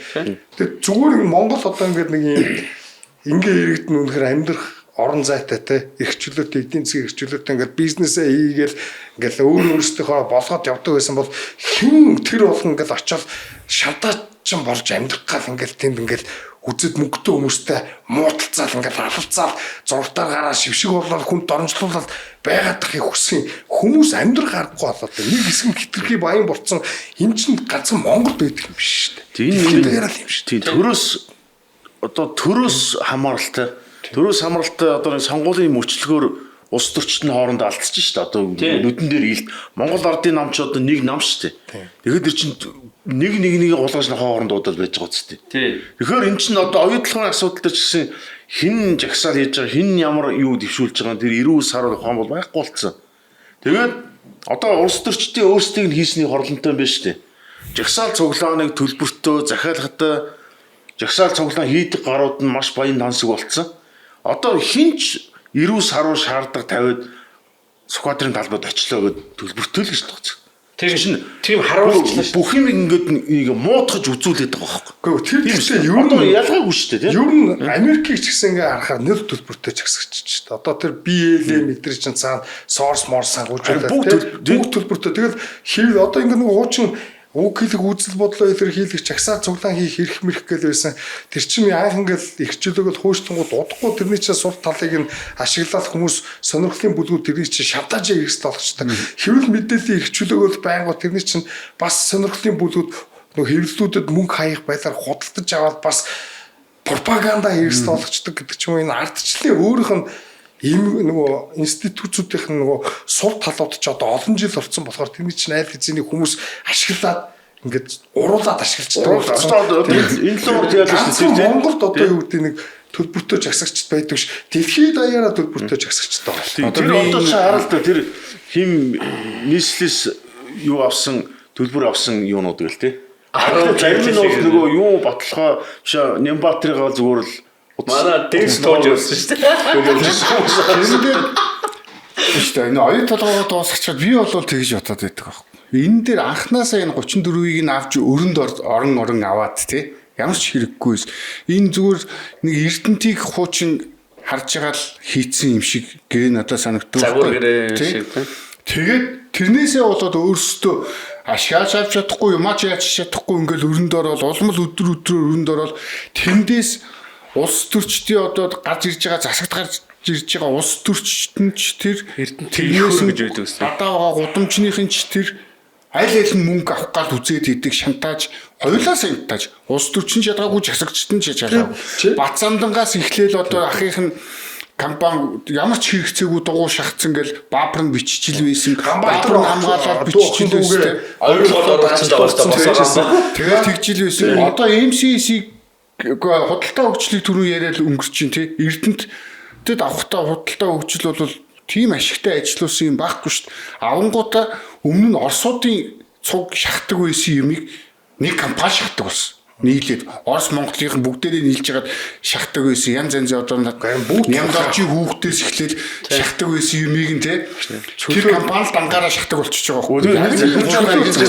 Тэгээд зүгээр Монгол одоо ингээд нэг юм ингээ иргэд нь үнэхээр амьдрах орон зайтай те эрхчлөлтөд эдийн засгийн эрхчлөлтөд ингээд бизнесээ хийгээл ингээд өөрөөсөө болгоод явдаг байсан бол хэн тэр болгон ингээд очиод шантаач болж амьдрах гал ингээд тэнд ингээд үзэд мөнгөтэй хүмүүстэй муудалцаал ингээд алалцаал зургатаар гараа шившиг болоод хүнд доромжлуулаад байгаад тахыг хүссэн хүмүүс амьдрах аргагүй болоод нэг хэсэг хитрхи баян болцсон энэ чинь ганцхан Монгол байдаг юм биш шүү дээ. Тийм төрөөс одоо төрөөс хамааралтай одоо сонгуулийн мөчлөгөөр улс төрчид нь хоорондоо алдчихж шүү дээ. Одоо нүдэн дээр илт Монгол ардын намч одоо нэг нам шүү дээ. Тэгээд тэр чинь нэг гулгаж хооронд дуудаад байж байгаа үстэй. Тэгэхээр эн чинь одоо оюутлахын асуудал дээр ч гэсэн хин жагсаал хийж байгаа, хин ямар юу дэвшүүлж байгаа тэр 90 сар ухаан бол байхгүй болцсон. Тэгээд одоо улс төрчдийн өөрсдийг нь хийсний хорлонтой юм байна шүү дээ. Жагсаал цуглааныг төлбөртөө захиалгатай жагсаал цуглаан хийдэг гарууд нь маш баян тансаг болцсон. Одоо хинч 90 саруу шаарддаг тавиад Сүхбаатарын талбайд очлоо гэд төлбөртөө л гэж тооцоо. Тийм харуулчлаа. Бүх юм ингээд нэг муутгаж үзүүлээд байгаа байхгүй. Тэр тийм ер нь ялгаагүй шүү дээ. Ер нь Америкийг ч гэсэн ингээ харахаар нэр төлбөртөө чагсагч шүү дээ. Одоо тэр BLM мэдрэг чинь цаана source more сангуулж байгаа. Бүх төлбөртөө. Тэгэл хийв одоо ингээ нэг хуучин үг хэлэх үзэл бодлоо илэрхийлэх чагсаа цуглаан хийх эрх мэрх гэл байсан. Тэр чинь анх ингээл эрхчлөөгөл хөөцтөнгүүд удахгүй тэрний чинь сур талыг нь ашиглаад хүмүүс сонирхлын бүлгүүд тэрний чинь шавтааж хэрэгсэл болгочтой. Хэвлэл мэдээллийн эрхчлөөгөл байнгут тэрний чинь бас сонирхлын бүлгүүд нөгөө хэвлэлүүдэд мөнгө хаях байлаар худалдаж аваад бас пропаганда хэрэгсэл болгочтой гэдэг ч юм энэ ардчлалын өөрийнх нь ийм нөгөө институтуудын нөгөө сур талууд ч одоо олон жил болсон болохоор тэрний чинь айл хэзээний хүмүүс ашиглаад ингээд уруулаад ашиглаж байгаа. Энэ л өөр яалаа шүү дээ. Монголд одоо юу гэдэг нэг төлбөртөө жагсагчд байдаг ш. Дэлхийд даяараа төлбөртөө жагсагчд байгаа. Тэр одоо ч хараа л да тэр хим нийслэлс юу авсан төлбөр авсан юунууд гэл те. Зарим нь бол нөгөө юу баталгаа Нямбаатарыгаа зүгээр л манай дэнс тоож явсан шүү дээ. Энэ оюут толгойд дуусчихад би бол тэгж бодоод байдаг байхгүй. Энэ дээр анханасаа энэ 34-ийг нь авч өрөнд орон аваад тий. Ямар ч хэрэггүйс. Энэ зүгээр нэг эрдэнтийг хуучин харж байгаа л хийцэн юм шиг гээ надад санагддаг. Загвар гэрээ шиг тэгээд тэрнээсээ болоод өөрсдөө ашиглаж авч чадахгүй юм аач яаж чадахгүй ингээл өрөнд ороод улмал өдрөөр өрөнд ороод тэндээс улс төрчдийн одоо гарч ирж байгаа засагт гарч ирж байгаа улс төрчтөн ч тэр тэрнээс гэж байдаг гэсэн. Одоо байгаа гудамжныхын ч тэр аль аль нь мөнгө авах гал үзээд идэг шантааж Хоёулаа санагдаж улс төрчин чадаагүй засагчтан чадаагүй. Бацамдангаас эхлээл одоо ахих нь компани ямар ч хэрэгцээгүй дугуй шахацсан гэл баабар нь биччихэл байсан. Баабар хамгаалаад биччихэл байсан. Ойлгоод орчихсон. Тэгээд тэгжил байсан. Одоо MCC худалдаа хөгжлийг түрүү яриад өнгөрч чинь тий Эрдэнэтэд авахтаа худалдаа хөгжил бол тийм ашигтай ажилласан юм байхгүй шүү дээ. Авангуудаа өмнө нь Оросуудын цуг шахдаг байсан юмыг нэг компани шахдаг болсон. Нийлээд Орос Монголынхан бүгдээрээ нийлж хагаад шахдаг байсан. Янз янзын одоо Нямдалжийн хүүхдээс эхлээд шахдаг байсан юмыг нь тий тэр компани дангаараа шахдаг болчихж байгаа байхгүй.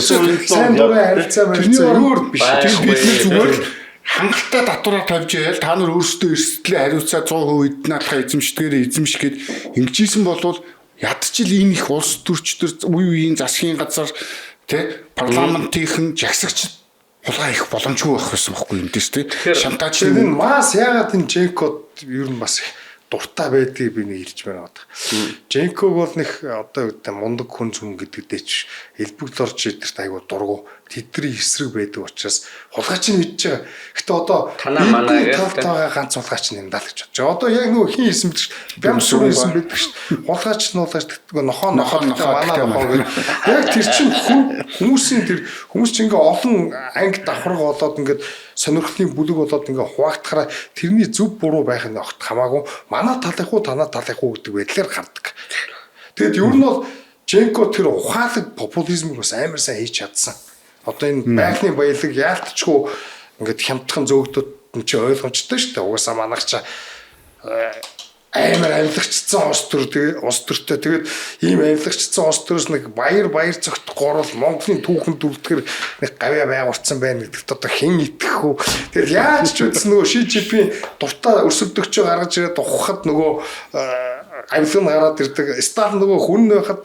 Сайн дурын харилцаа өөр биш. Тэр бидний зүгээр хангалттай татвараа тавьж яал та нар өөрсдөө эрсдлээ хариуцаа 100% эднийхээ эзэмшдгээрээ эзэмших гээд ингэжсэн болвол ядчил энэ их улс төрчдөр үе үеийн засгийн газар тий парламентийнхэн жагсагч хулгай их боломжгүй байх байсан байхгүй юм дэс тий шантаж энэ мас яагаад энэ Женкод ер нь бас дуртай байдгийг би нэг хэлж байна. Женког бол нэг одоо мундаг хүн зүм гэдэгтэй ч элбэг лорж идэрт айгуу дургу тэдний эсрэг байдаг учраас хулгайч нь мэдж байгаа. Гэтэ одоо талтайгаа ганц хулгайч нь юмдаа л гэж бодож. Одоо яг нөгөө хин ирсэн биш бямсур ирсэн байдаг шүү. Хулгайч нь нохоо манай нохоо гэх. Яг тэр чинь хүмүүс чинь ингээ олон анги давхарга болоод ингээ сонирхлын бүлэг болоод ингээ хуваагдахаараа тэрний зөв буруу байх нь огт хамаагүй манай талынх уу танаа талынх уу гэдэг байдлаар гардаг. Тэгэд ер нь бол Женко тэр ухаалаг популизмыг бас амар сайн хийж чадсан. Одоо энэ байхны баялаг яалтчгүй ингээд хямдхан зөөгдөд нь чи ойлгомжтой шүү дээ. Угаасаа манайх ч амар авилагчсан ус төртэй тэгээд ийм авилагчсан ус төрөөс нэг баяр цогт горол Монголын түүхэнд дүрдгэр нэг гавья байгуулсан байна гэдэгт одоо хэн итгэх вэ? Тэгээд яаж ч үдс нөгөө Шижипийн дуртай өрсөлдөгчөө гаргаж ирээд ухахад нөгөө авилга нь гараад ирдэг. Сталин нөгөө хүн байхад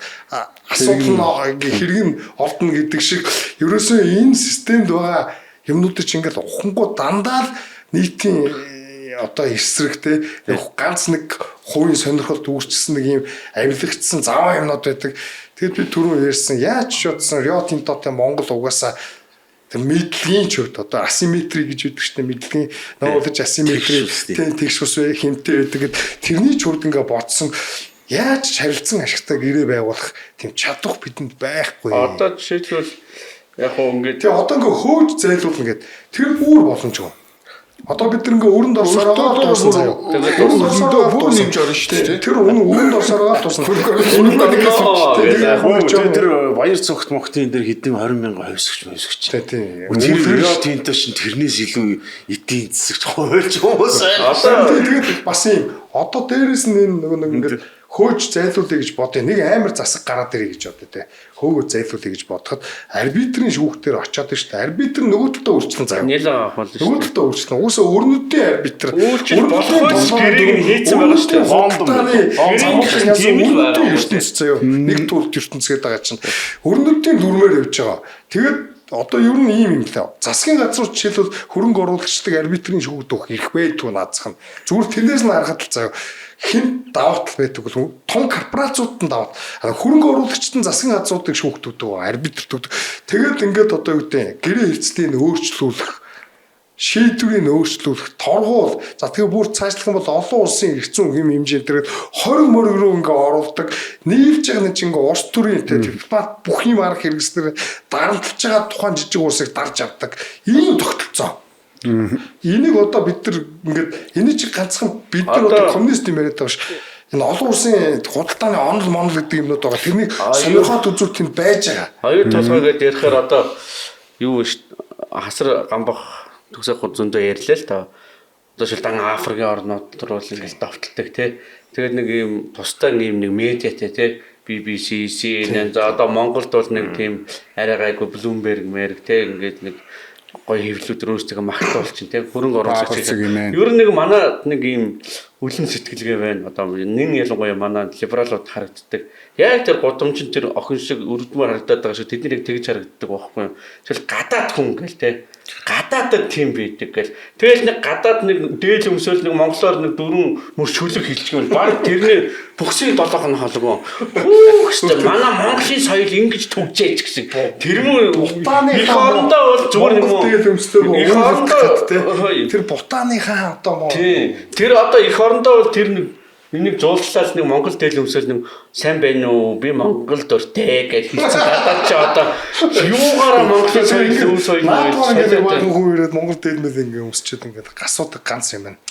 асуудал нь хэрэг нь олдно гэдэг шиг ерөөсөө энэ системд байгаа юмнуудыг ч ингээд ухангуу дандаа л нийтийн одоо эсрэгтэй ганц нэг хувийн сонирхолд үүсчихсэн нэг юм авилагчсан заваа юмнууд байдаг. Тэгэд би түрүү ярьсан яаж шуудсан Рио Тинтотой Монгол угаасаа тэр мэдлэгийн ч үед одоо асимметри гэж үүдэг штэ мэдлэгийн нуулж асимметри тэгш ус хэмтэй байдаг. Тэрний ч үрд ингээ бодсон яаж харилцан ашигтай гэрээ байгуулах тийм чадвар бидэнд байхгүй. Одоо жишээлбэл яг хөө ингээд тэгээ одоо ингээ хөөж зайлуулна гэд тэр бүр боломжгүй. Одоо бид нэг өрөнд орсоор дуусан заяа. Тэгээд өрөндөө бүр нэмж орно шүү дээ. Тэр өрөнд орсоор дуусан. Тэр баяр цогт мохтын дээр хэдэн 20,000 хойсгч. Тийм. Тэр тинтэ шин тэрнээс илүү эдийн засагч хуйлж хүмүүс. Одоо тэгээд бас юм. Одоо дээрэс нь нэг ингээд хөөж зайлуулъя гэж бодъё. Нэг амар засаг гараад ирэй гэж бодъё те. Хөөгөө зайлуулъя гэж бодоход арбитрийн шүүхтэр очиод шүү дээ. Арбитр нөгөө талдаа өөрчлөн заяа. Нийлээ авах болно шүү. Нөгөө талдаа өөрчлөн. Уусаа өрнөдийн арбитр. Өөрчлөлт болохгүй гэрээг нь хийцэн байгаа шүү дээ. Хондоо тийм л байна. ертөнц заяа. Нэг төрөлт ертөнц гэдэг байгаа чинь. Өрнөдийн дүрмээр явж байгаа. Тэгээд одоо ер нь ийм юм лээ. Засгийн газрууд жишээлбэл хөрөнгө оруулагчдаг арбитрийн шүүхд өгөх эрх байдгүй наацхан. Зүгээр тэрнээс нь харахад л заяа. Хэн даваатал байдаг бол том корпорациуд нь даваад хөрөнгө оруулагчдын засгийн газруудыг шүүхтүүдэг арбитртүүд тэгээд ингээд одоо юу гэдэг гэрээ эрсдлийн өөрчлөлөх шийдвэрийг өөрчлөх торгуул за тэгээ бүр цаашлах юм бол олон улсын эрхцэн хэм хэмжээ дээр 20 мөрөг рүү ингээ оруулдаг нийлж байгаа нэг ингээ улс төрийн дипломат бүх юм арга хэрэгслэр дарамтлж байгаа тухайн жижиг улсыг дарж авдаг ийм тогтолцоо. Энийг одоо бид нар ингээд энэ чи ганцхан бид нар одоо коммунист юм яриад байгаа ш. Энэ олон улсын худалдааны онол монол гэдэг юмнууд байгаа. Тэрнийг сонирхоод үзүүл тэнд байж байгаа. Хоёр толгой гэдээ ярихээр одоо юу хасар гамбах төгсөх зөндөө ярьлаа л та. Одоо шилдэг Африкийн орнууд руу л ингээд давталдаг тий. Тэгээд нэг юм тустай нэг медиатэй тий. BBC, CNN за одоо Монголд бол нэг тийм арай гайгүй Bloomberg мэрэг тий ингээд нэг гоё хэвлэлүүд өөрсдөө магтуулж чинь тийм хөрөнгө оруулагч. Ер нь нэг манай нэг ийм үлэн сэтгэлгээ байна. Одоо нэн ялангуяа манай либералууд харагддаг. Яг тэр гудамжин тэр охин шиг өрдмөр харагдаад байгаа шүү. Тэднийг тэгж харагддаг байхгүй юу? Тэгэл гадаад хүн гэл те. Гадаадд тийм байдаг гэл. Тэгэл нэг гадаад нэг дээд өмсөөл нэг монголоор нэг дөрвөн мөр шүлэг хэлчих юм баг тэрний бүхсийн долоох нь холгоо. Хүүхстэй манай Монголын соёл ингэж төгжээч гэсэн. Тэр мөр Бутааны хоорондоо бол зүгээр юм уу? Дээд өмслөө их хоорондоо тэр бутааныхаа одоо тэр одоо их хоорондоо бол тэр нэг жуулчлал нэг Монгол дээл өмсөл нэг сайн байна уу? Би Монгол дуртай гэж хэлсэн. Гадаад ч одоо юугаараа Монголын соёл өв соёл хүн ирээд Монгол дээл мэд ингээ өмсчихэд ингээ асуудаг ганц юм байна.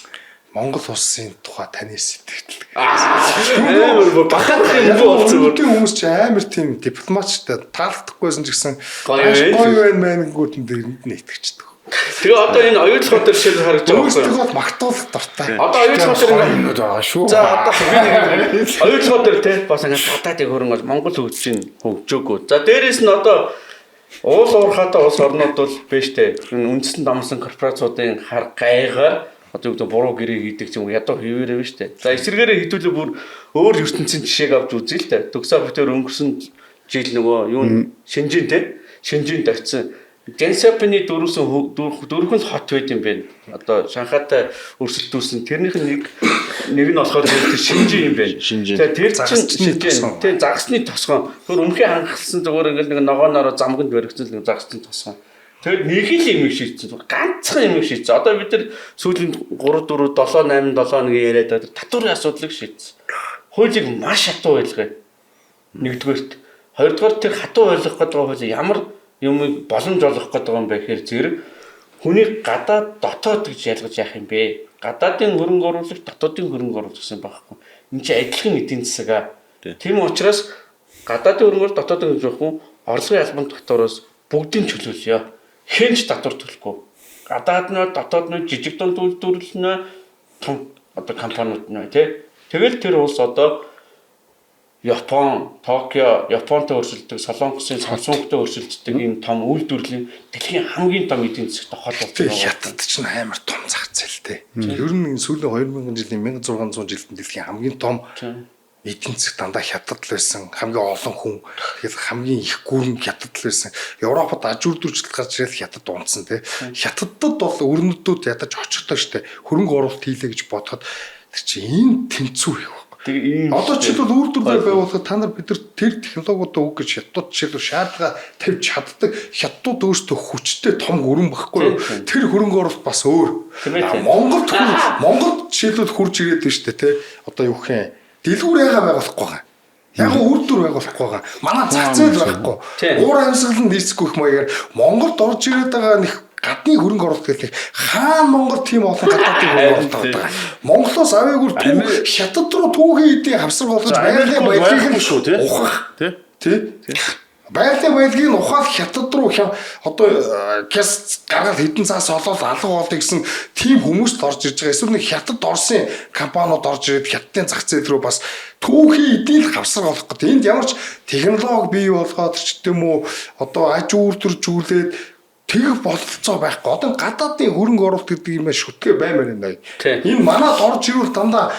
Монгол улсын тухай таны сэтгэл. Амар бахад юм болцсон. Хүмүүс ч амар тийм дипломатчтай таалагдахгүйсэн ч гэсэн гоё байна мэнэнгүүд нь итгэждэг. Тэгээ одоо энэ оюутлогоо төр шиг харагдаж байгаа юм. Өөрсдөө магтуулах дуртай. Одоо оюутлогоо төр юмнууд байгаа шүү. За одоо оюутлогоо төр те бас ингээд гадаадын хөрөнгө Монгол хөгжөөгөө. За дээрэс нь одоо уул уурхаатай улс орнууд бол биш те. Үндэстэн дамсан корпорациудын хар гайгаар одоо юу гэдэг буруу гэрээ хийдэг юм ядуу хിവэрэ биш те. За эсвэргээрээ хитүүлээ бүр өөр ертөнцийн жишээг авч үзье л те. Төгсөө бүтээр өнгөрсөн жил нөгөө юу Шинжин те. Шинжинд очсон Генсяпны дөрвөн хот байд юм байна. Одоо Шанхайтай өрсөлдүүлсэн. Тэрнийх нь нэг нь болохоор тэр Шинжин юм байна. Тэгээ тэр чинь Шинжин. Тэгээ загсны тосгон. Тэр өмнөхөө хангалтсан зүгээр ингээл нэг ногоонороо замганд баригдсан нэг загсны тосгон. Тэгээд нэг л юм шийдсэн. Ганцхан юм шийдсэн. Одоо бид нар сүүлийн 3 4 7 8 7 нэг яриад байгаа татварын асуудлыг шийдсэн. Хуулийг маш хатуу байлгаа. Нэгдүгээрт, хоёрдугаар тэр хатуу ойлгох гэдэг хууль ямар юм боломж олох гэдэг юм бэ гэхээр зэрэг хүний гадаад дотоод гэж ялгаж яах юм бэ? Гадаадын хөрөнгө оруулагч дотоодын хөрөнгө оруулагч гэсэн байхгүй. Энд чинь адилхан эдийн засаг аа. Тийм учраас гадаадын хөрөнгө дотоодын гэж байхгүй орлогын албан татвараас бүгдийг чөлөөлье. Хэнч татвар төлөхгүй. Гадаад нь дотоод нь жижиг дунд үйлдвэрлэл нь том одоо компаниуд нь тий. Тэгэл тэр улс одоо Япон, Токио, Японтой өрсөлдөг, Солонгосын Samsung-тай өрсөлддөг ийм том үйлдвэрлэлийн дэлхийн хамгийн том эдийн засагт хол болж байгаа. Хятад ч амар том зах зээлтэй. Ер нь сүүлийн 2000 жилийн 1600 жилд дэлхийн хамгийн том эдийн засаг дандаа Хятад л байсан. Хамгийн олон хүн тэгэхээр хамгийн их гүрэн Хятад л байсан. Европод аж үйлдвэрчлэл гарч ирэл Хятад унтсан тий. Хятадд бол өрнөдүүд ядаж очихдоо штэ. Хөрөнгө оруулалт хийлээ гэж бодоход тэр чинь энэ тэнцүү их. Одоо ч бол үйлдвэрлэл байгуулахад та нар бид нар тэр технологиудаа үг гэж хятад жишээлбэл шаардлага тавьж чаддаг хятад өөрсдөө хүчтэй том хөрөнгө багхгүй юу? Тэр хөрөнгө оруулалт бас өөр. Монголд жишээлбэл хурж ирээд байна шүү дээ тий. Одоо юу гэх юм? Дэлгүүр яага байгуулахгүй байгаа. Яг үйлдвэр байгуулахгүй байгаа. Манай зах зээл байхгүй. Уур амьсгаланд нийцэхгүй их маягаар Монголд орж ирээд байгаа нэг гадны хөрөнгө оруулалт гэдэг хаана Монгол тийм олон гадаадын хөрөнгө оруулалт байгаа. Монголоос аваагүй Хятад руу түүхийн эдийн хавсар болгож байгалийн баялагийг шүү тий. Ухах тий. Байгалийн баялагийг ухаад Хятад руу одоо газ гаргаад хэдэн цаас олоод алга болдог гэсэн тийм хүмүүст орж ирж байгаа. Эсвэл нэг Хятад Орсын компаниуд орж ирээд Хятадын зах зээл рүү бас түүхийн эдийн хавсар болгох гэдэг. Энд ямар ч технологи бий болгоод ч гэдэм үү одоо аж үйлдвэржүүлээд тэгэх бололцоо байхгүй. Одоо гадаадын хөрөнгө оруулалт гэдэг юм шүтгэ баймаар байна. Энэ манад орж ирвэл дандаа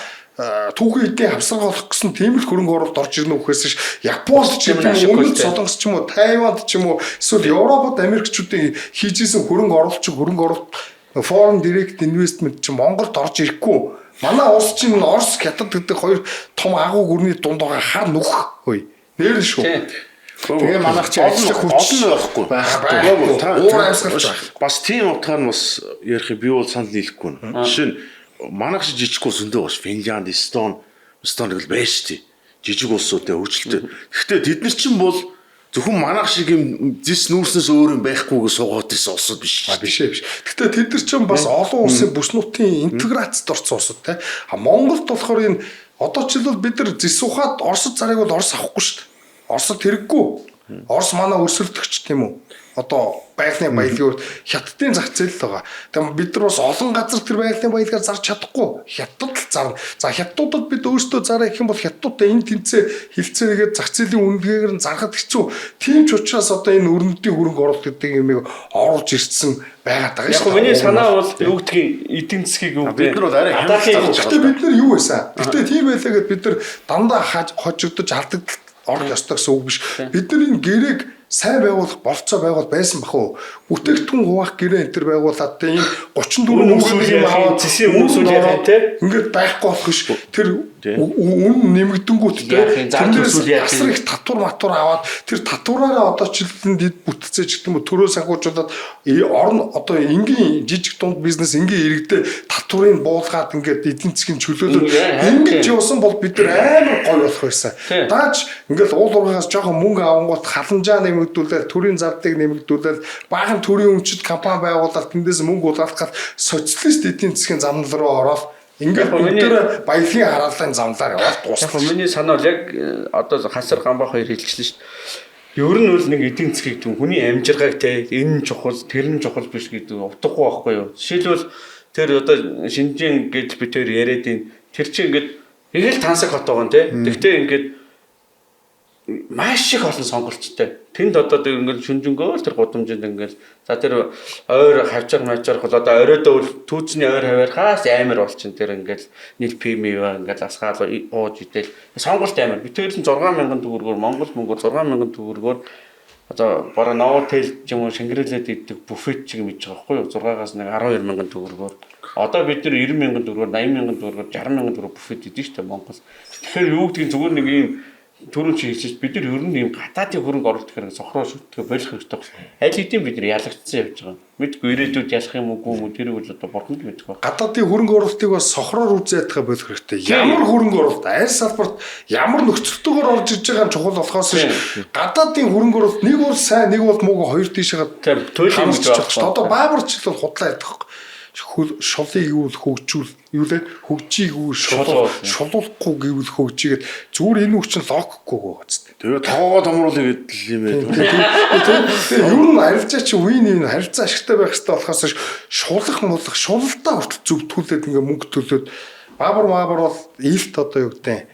түүхийн эдийн хавсар болох гэсэн тийм л хөрөнгө оруулалт орж ирнэ үхээс ш Японд ч юм уу, Өмнөд Солонгос ч юм уу, Тайванд ч юм уу, эсвэл Европод Америкчүүдийн хийжсэн хөрөнгө оруулалт foreign direct investment ч Монголд орж ирэхгүй. Манай улс чинь Орос, Хятад гэдэг хоёр том агуу гүрний дунд байгаа хар нүх хөөе. Нэр шүү. Тэгээ манайх чи ажиллах хүч байхгүй. Уур амьсгалч байх. Бас тийм утгаар нь бас ярих би бол санал нийлэхгүй нэ. Жишээ нь манайх шиг жижиггүй зөндөө бас Финлянд, Эстон гэл байж тий. Жижиг улсуудтай хөгжилтэй. Гэхдээ тэд нар чинь бол зөвхөн манайх шиг юм зис нүүрснээс өөр юм байхгүйгээ суугаад ирсэн улсууд биш. Биш. Гэхдээ тэд нар чинь бас олон улсын бүс нутгийн интеграцид орсон улсууд те. Монголд болохоор энэ одоо ч л бид нар зис ухаад Оросд зарыг бол Орос авахгүй шүү дээ. Оросд хэрэггүй. Орос манай өрсөлдөгч тийм үү? одоо байгалийн баялагын хятадын зах зээл л байгаа. Тэгэхээр бид нар бас олон газар тэр байгалийн баялагаар зарж чадахгүй. Хятад л зарна. За хятадуудад бид өөрсдөө зарах гэх юм бол хятадуудаа энэ тэнцээ хилцээгээд зах зээлийн үнэлгээгээр нь зархад хэцүү. Тийм ч учраас одоо энэ өрнөдийн хөрөнгө оруулалт гэдэг юмыг оруулж ирсэн байгаад байгаа шүү. Яг миний санаа бол юу гэдгийг эдийн засгийг юу бид нар бол арай хямдхан. Гэтэ бид нар юу байсан? Гэтэ тийм байлаа гэд бид нар дандаа хожигдож алдагдaltaд орох ёстой гэсэн үг биш. Бид нар энэ гэрээг сайн байгуулах болцоо байгуул байсан бах уу? Бүтээгдэхүүн хуваах гэрээ энэ төр байгуулад тийм 34 хүмүүсийн аваад зэсийн хүмүүсийн тий ингээд байхгүй болох биш. Тэр үн нэмэгдэнгүүт тэрнээс асар их татвар матур аваад тэр татвараараа одоо жилэнд бүтцээж гэдэг юм төрөө санхүүжуулаад орн одоо энгийн жижиг дунд бизнес энгийн иргэдээ татварыг буулгаад ингээд эдийн засгийн чөлөөлөд ингэж явсан бол бид нар амар гоё болох байсан. Дааж ингээд уул уургаас жоохон мөнгө авангууд халамжаа нэмэгдүүлээд төрийн зардыг нэмэгдүүлээд баахан төрийн өмчит компани байгуулаад тэндээс мөнгө улаалгах социалист эдийн засгийн замнал руу ороод ингээд бүгдээ баялагын хараалын замлаар яваад дуусна. Миний санаа бол яг одоо хасар гамбах хоёр хэлчихсэн шүү дээ. Ер нь бол нэг эдийн засгийг түн хүний амжиргааг те энэ чухал тэр нь чухал биш гэдэг утгагүй байхгүй юу. Жишээлбэл тэр одоо Шинжин гэж би тэр яриад тэр чинь ингээд их л тансаг хот байгаа юм те. Тэгвэл ингээд маш их олон сонголттой. Тэнд одоо ингээд шүнжэнгөө тэр гудамжинд ингээд за тэр ойр хавчаар мачаар бол одоо оройдоо түүцний ойр хаваархаас амар болчин тэр ингээд нийл пимива ингээд асгаал ууж идэл сонголт амар. Би тэр нь 6,000 төгрөгөөр Монгол мөнгөөр 6,000 төгрөгөөр одоо бараа Новотел юм уу шингэрэлээд идэх буфет чиг мэдж байгаа байхгүй юу? 6-аас нэг 12,000 төгрөгөөр. Одоо бид нар 90,000 төгрөгөөр 80,000 төгрөгөөр 60,000 төгрөг буфет идэж штэ Монгол. Тэгэхээр юу гэдгийг зүгээр нэг юм түрүүн чи хэлчихсэн бид нар ер нь юм гадаадын хөрөнгө оруулалт хэрэг сохроо шүтгээ болох хэрэгтэй. Аль хэдийн бид нар ялагдсан явж байгаа. Мэдгүй ирээдүйд ялах юм уу тэрийг бол одоо бурханд мэдэх байна. Гадаадын хөрөнгө оруулалтыг бас сохроор үзээд байгаа болох хэрэгтэй. Ямар хөрөнгө оруулалт аль салбарт ямар нөхцөлтөөр орж иж байгаа нь чухал болохоос гадаадын хөрөнгө оруулалт нэг бол сайн нэг бол муу хоёр тийшээ туйлын гэж байна. Одоо Баабарч л худлаа ядах байхгүй. Шулыг юу хөгжүүл юу лээ хөгжийг юу шулуулахгүй гэвэл хөгжигээд зүгээр энэ хүчин логикгүй байгаа зү. Тэгээ тоогоо томруулъя гэдэл юм ээ. Тэгээ юу н харилцаа чи үеийн харилцаа ашигтай байх хэрэгтэй болохоос шулах шулалтаа хүртэл зөвтгүүлээд ингээ мөнгө төлөөд Баабар бол илт одоо юу гэдэг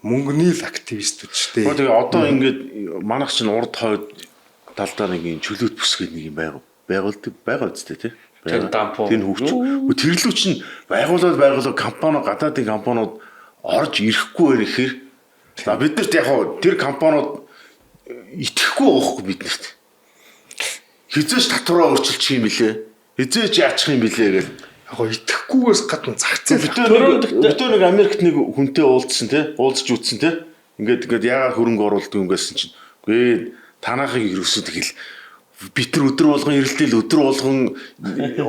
мөнгөний л активистүүд ч тийм. Тэгээ одоо ингээд манайх чинь урд хойд талдаа нэг юм чөлөөт бүсгээд нэг юм байгаа үстэй тийм. Тэр хөгч. Тэрлүү чинь байгуулаад компани гадаадын компаниуд орж ирэхгүй ирэхээр за биднэрт яг тэр компаниуд итгэхгүй байхгүй биднэрт. Хизээч татвараа өөрчилчих юм билээ. Хизээч яачих юм билээ гэл. Яг итгэхгүйгээс гадна зах зээл. Бид нэг Америкт нэг хүнтэй уулзж үзсэн те. Ингээд яагаад хөрөнгө оруулалт юм гэсэн чинь. Үгүй танахыг ерөөсөө тэгэл бид нар өдөр болгон эрэлтэл өдөр болгон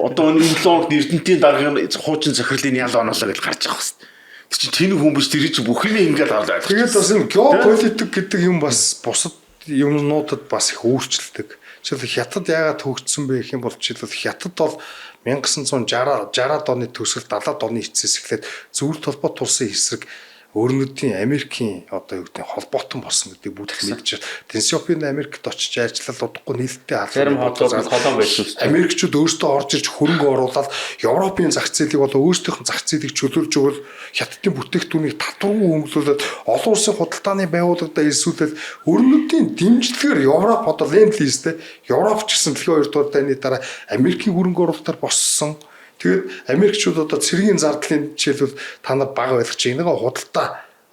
одоо инфлуенс эрдэнтийн даргын хуучин захирлын ял оноолоо гэж гарч байгаа хэвчээ. Тэр чинь тэнэг хүн биш тэр чинь бүх юм ингээд хаалаа. Тэгээд бас энэ геополитик гэдэг юм бас бусад юмнуудад бас их өөрчлөлдөг. Жишээлбэл Хятад яагаад хөгжсөн бэ гэх юм бол жишээлбэл Хятад бол 1960-ад оны төсөл 70-ад оны эцэс эхлээд зөвлөлт холбоот тулсан эсрэг өөрнүүдийн Америкийн одоо юу гэдэг холбоотон болсон гэдэг бүгд мэдж байна. Тэнсиопийн Америкт очиж ажиллал удахгүй нийлэлтэй халдвар байсан. Америкчууд өөрсдөө орж ирж хөрөнгө оруулаад Европын зах зээлийг бол өөрсдийнх нь зах зээлийг чөлөөлж өгөл Хятадын бүтээгдэхүүнийг татваргүй хөнгөлүүлээд олон улсын худалдааны байгууллагуудаа ирсүүлээд өөрнүүдийн дэмжлэгээр Европ одоо ленд лизтэй Европ ч гэсэн дэлхийн 2 дугаар дайны дараа Америкийн хөрөнгө оруулалтаар боссон. Тэгээд Америкчууд одоо цэргийн зардлын жишээлбэл та нар бага ойлгож байгаа нэг худалдаа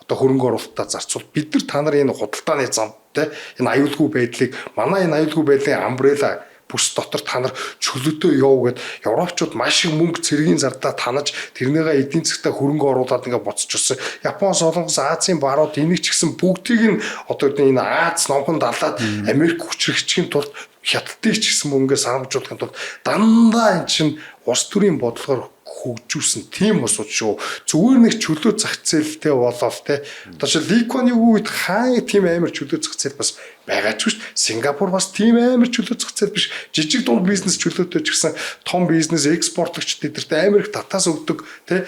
одоо хөрөнгө оруулалтаа зарцуул бид нар та нар энэ худалдааны замтай энэ аюулгүй байдлыг манай энэ аюулгүй байдлын амбрелла бүс дотор та нар чөлөөтэй яв гэд Европчууд маш их мөнгө цэргийн зардаа танаж тэрнийгээ эдийн засгтаа хөрөнгө оруулаад ингээ боцчихсон. Япон, Солонгос, Азийн барууд энийг ч гэсэн бүгдийг нь одоо энэ Аз номхон далаад Америк хүчрэгчийн тулд Хятадыг ч гэсэн мөнгөө санамжуулахын тулд дандаа эн чинь улс төрийн бодлогоор хөгжүүлсэн тийм усууд шүү. Зүгээр нэг чөлөө зах зээлтэй болов те. Одоо чи Ликоны үед хаа тийм амар чөлөө зах зээл бас байгаа ч шүү. Сингапур бас тийм амар чөлөө зах зээл биш. Жижиг дунд бизнес чөлөөтэй ч гэсэн том бизнес экспортлогч тэдэрт амар их татаас өгдөг те.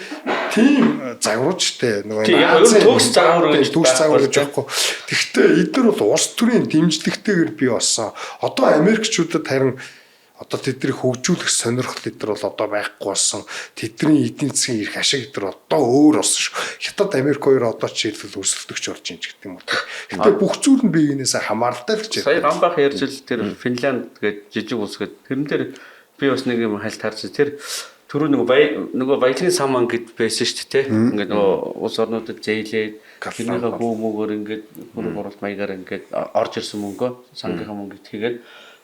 Тийм загварчтай нөгөө төгс загвар гэж байхгүй. Тэгэхдээ эдгээр бол улс төрийн дэмжлэгтэйгээр бий болсон. Одоо Америкчуудад харин одоо тэднийг хөгжүүлэх сонирхол эдгээр бол одоо байхгүй болсон. Тэдний эдийн засгийн эрх ашиг эдгээр одоо өөр болсон шүү. Хятад Америк хоёр одоо ч хэлбэл өрсөлдөгч болж ийн гэх юм уу. Гэтэ бүх зүйл нь биеийнээс хамааралтай л гэж. Сая гамбах ярьж ил тэр Финланд гээд жижиг улс гээд тэрэн дээр би бас нэг юм хальт харж тэр түрүү нөгөө баялагын саман гэд байсан шүү дээ. Ингээд нөгөө улс орнуудад зээлээд тэрнийхээ хүмүүгээр ингээд хөрөнгө оруулалт маягаар ингээд орж ирсэн мөнгөө сангийнхаа мөнгө хийгээд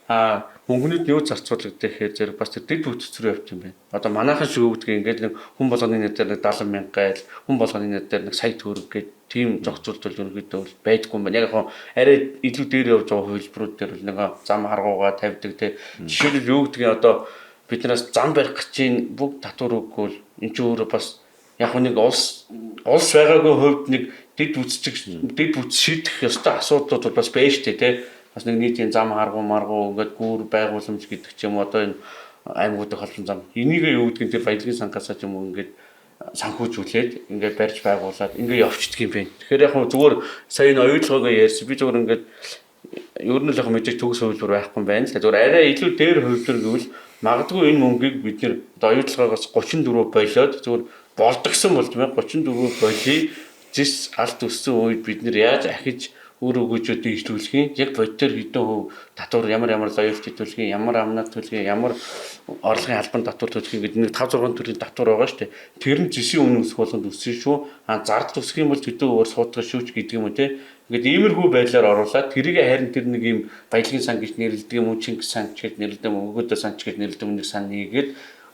мөнгөнүүд юу зарцуулдаг гэхээр зэрэг бас тэр дэд бүтцрүү явж юм байна. Одоо манайхан шиг үүдгийг ингээд нэг хүн болгоны нэр дээр нэг 70 мянга гайл, хүн болгоны нэр дээр нэг сая төгрөг гээд тийм зохицуултал ерөнхийдөө байдгүй юм байна. Яг яг арай илүү дээр явж байгаа хувилбарууд дээр нэг зам харгуугаа тавьдаг те. Жишээлбэл юу гэдгийг одоо биднээс зам барих гэж чинь бүгд татвар өгвөл эн чинь өөрөө бас яг нэг улс байгаагүй хувьд нэг дэд бүтц шийдэх ёстой асуудлууд бас байж штэ те. Бас нэг нийтийн зам харгуу маргуу ингээд гүүр байгууламж гэдэг ч юм одоо энэ аймагуудын холбон зам энийг юу гэдгийг тэр баялагын сангасаа ч юм уу ингээд санхүүжүүлээд ингээд барьж байгуулад ингээд явчихдаг юм байна. Тэгэхээр яг зүгээр сая энэ оюутлогоо ярьсан би зүгээр ингээд ер нь л яг мэдээж төгс хувилбар байхгүй юм байна л да. Зүгээр арай илүү дээр хувилбар гэвэл магадгүй энэ мөнгийг бид нэр одоо оюутлогоос 34 болоод зүгээр болдгсон болж байна. 34 болий зис алт өссөн үед бид нэр яаж ахиж өөр өгөөжүүдийг ижлүүлэх юм. Яг бодтер хэдэн хөв татвар ямар лоялт төлөх юм, ямар амнат төлөх юм, ямар орлогын албан татвар төлөх юм гэдэг нэг 5 6 төрлийн татвар байгаа шүү дээ. Тэр нь зэсийн үнэ өсөх болгонд өссөн шүү. Зардал өсөх юм бол төдөө өөр суудгах шүүч гэдэг юм уу те. Ингээд иймэрхүү байдлаар оруулаад тэрийг харин тэр нэг юм баялагын сан гэж нэрлэдэг юм уу, Чингис сан гэж нэрлэдэг юм уу, өгөөдөө сан гэж нэрлэдэг юм нэг сан нэгээд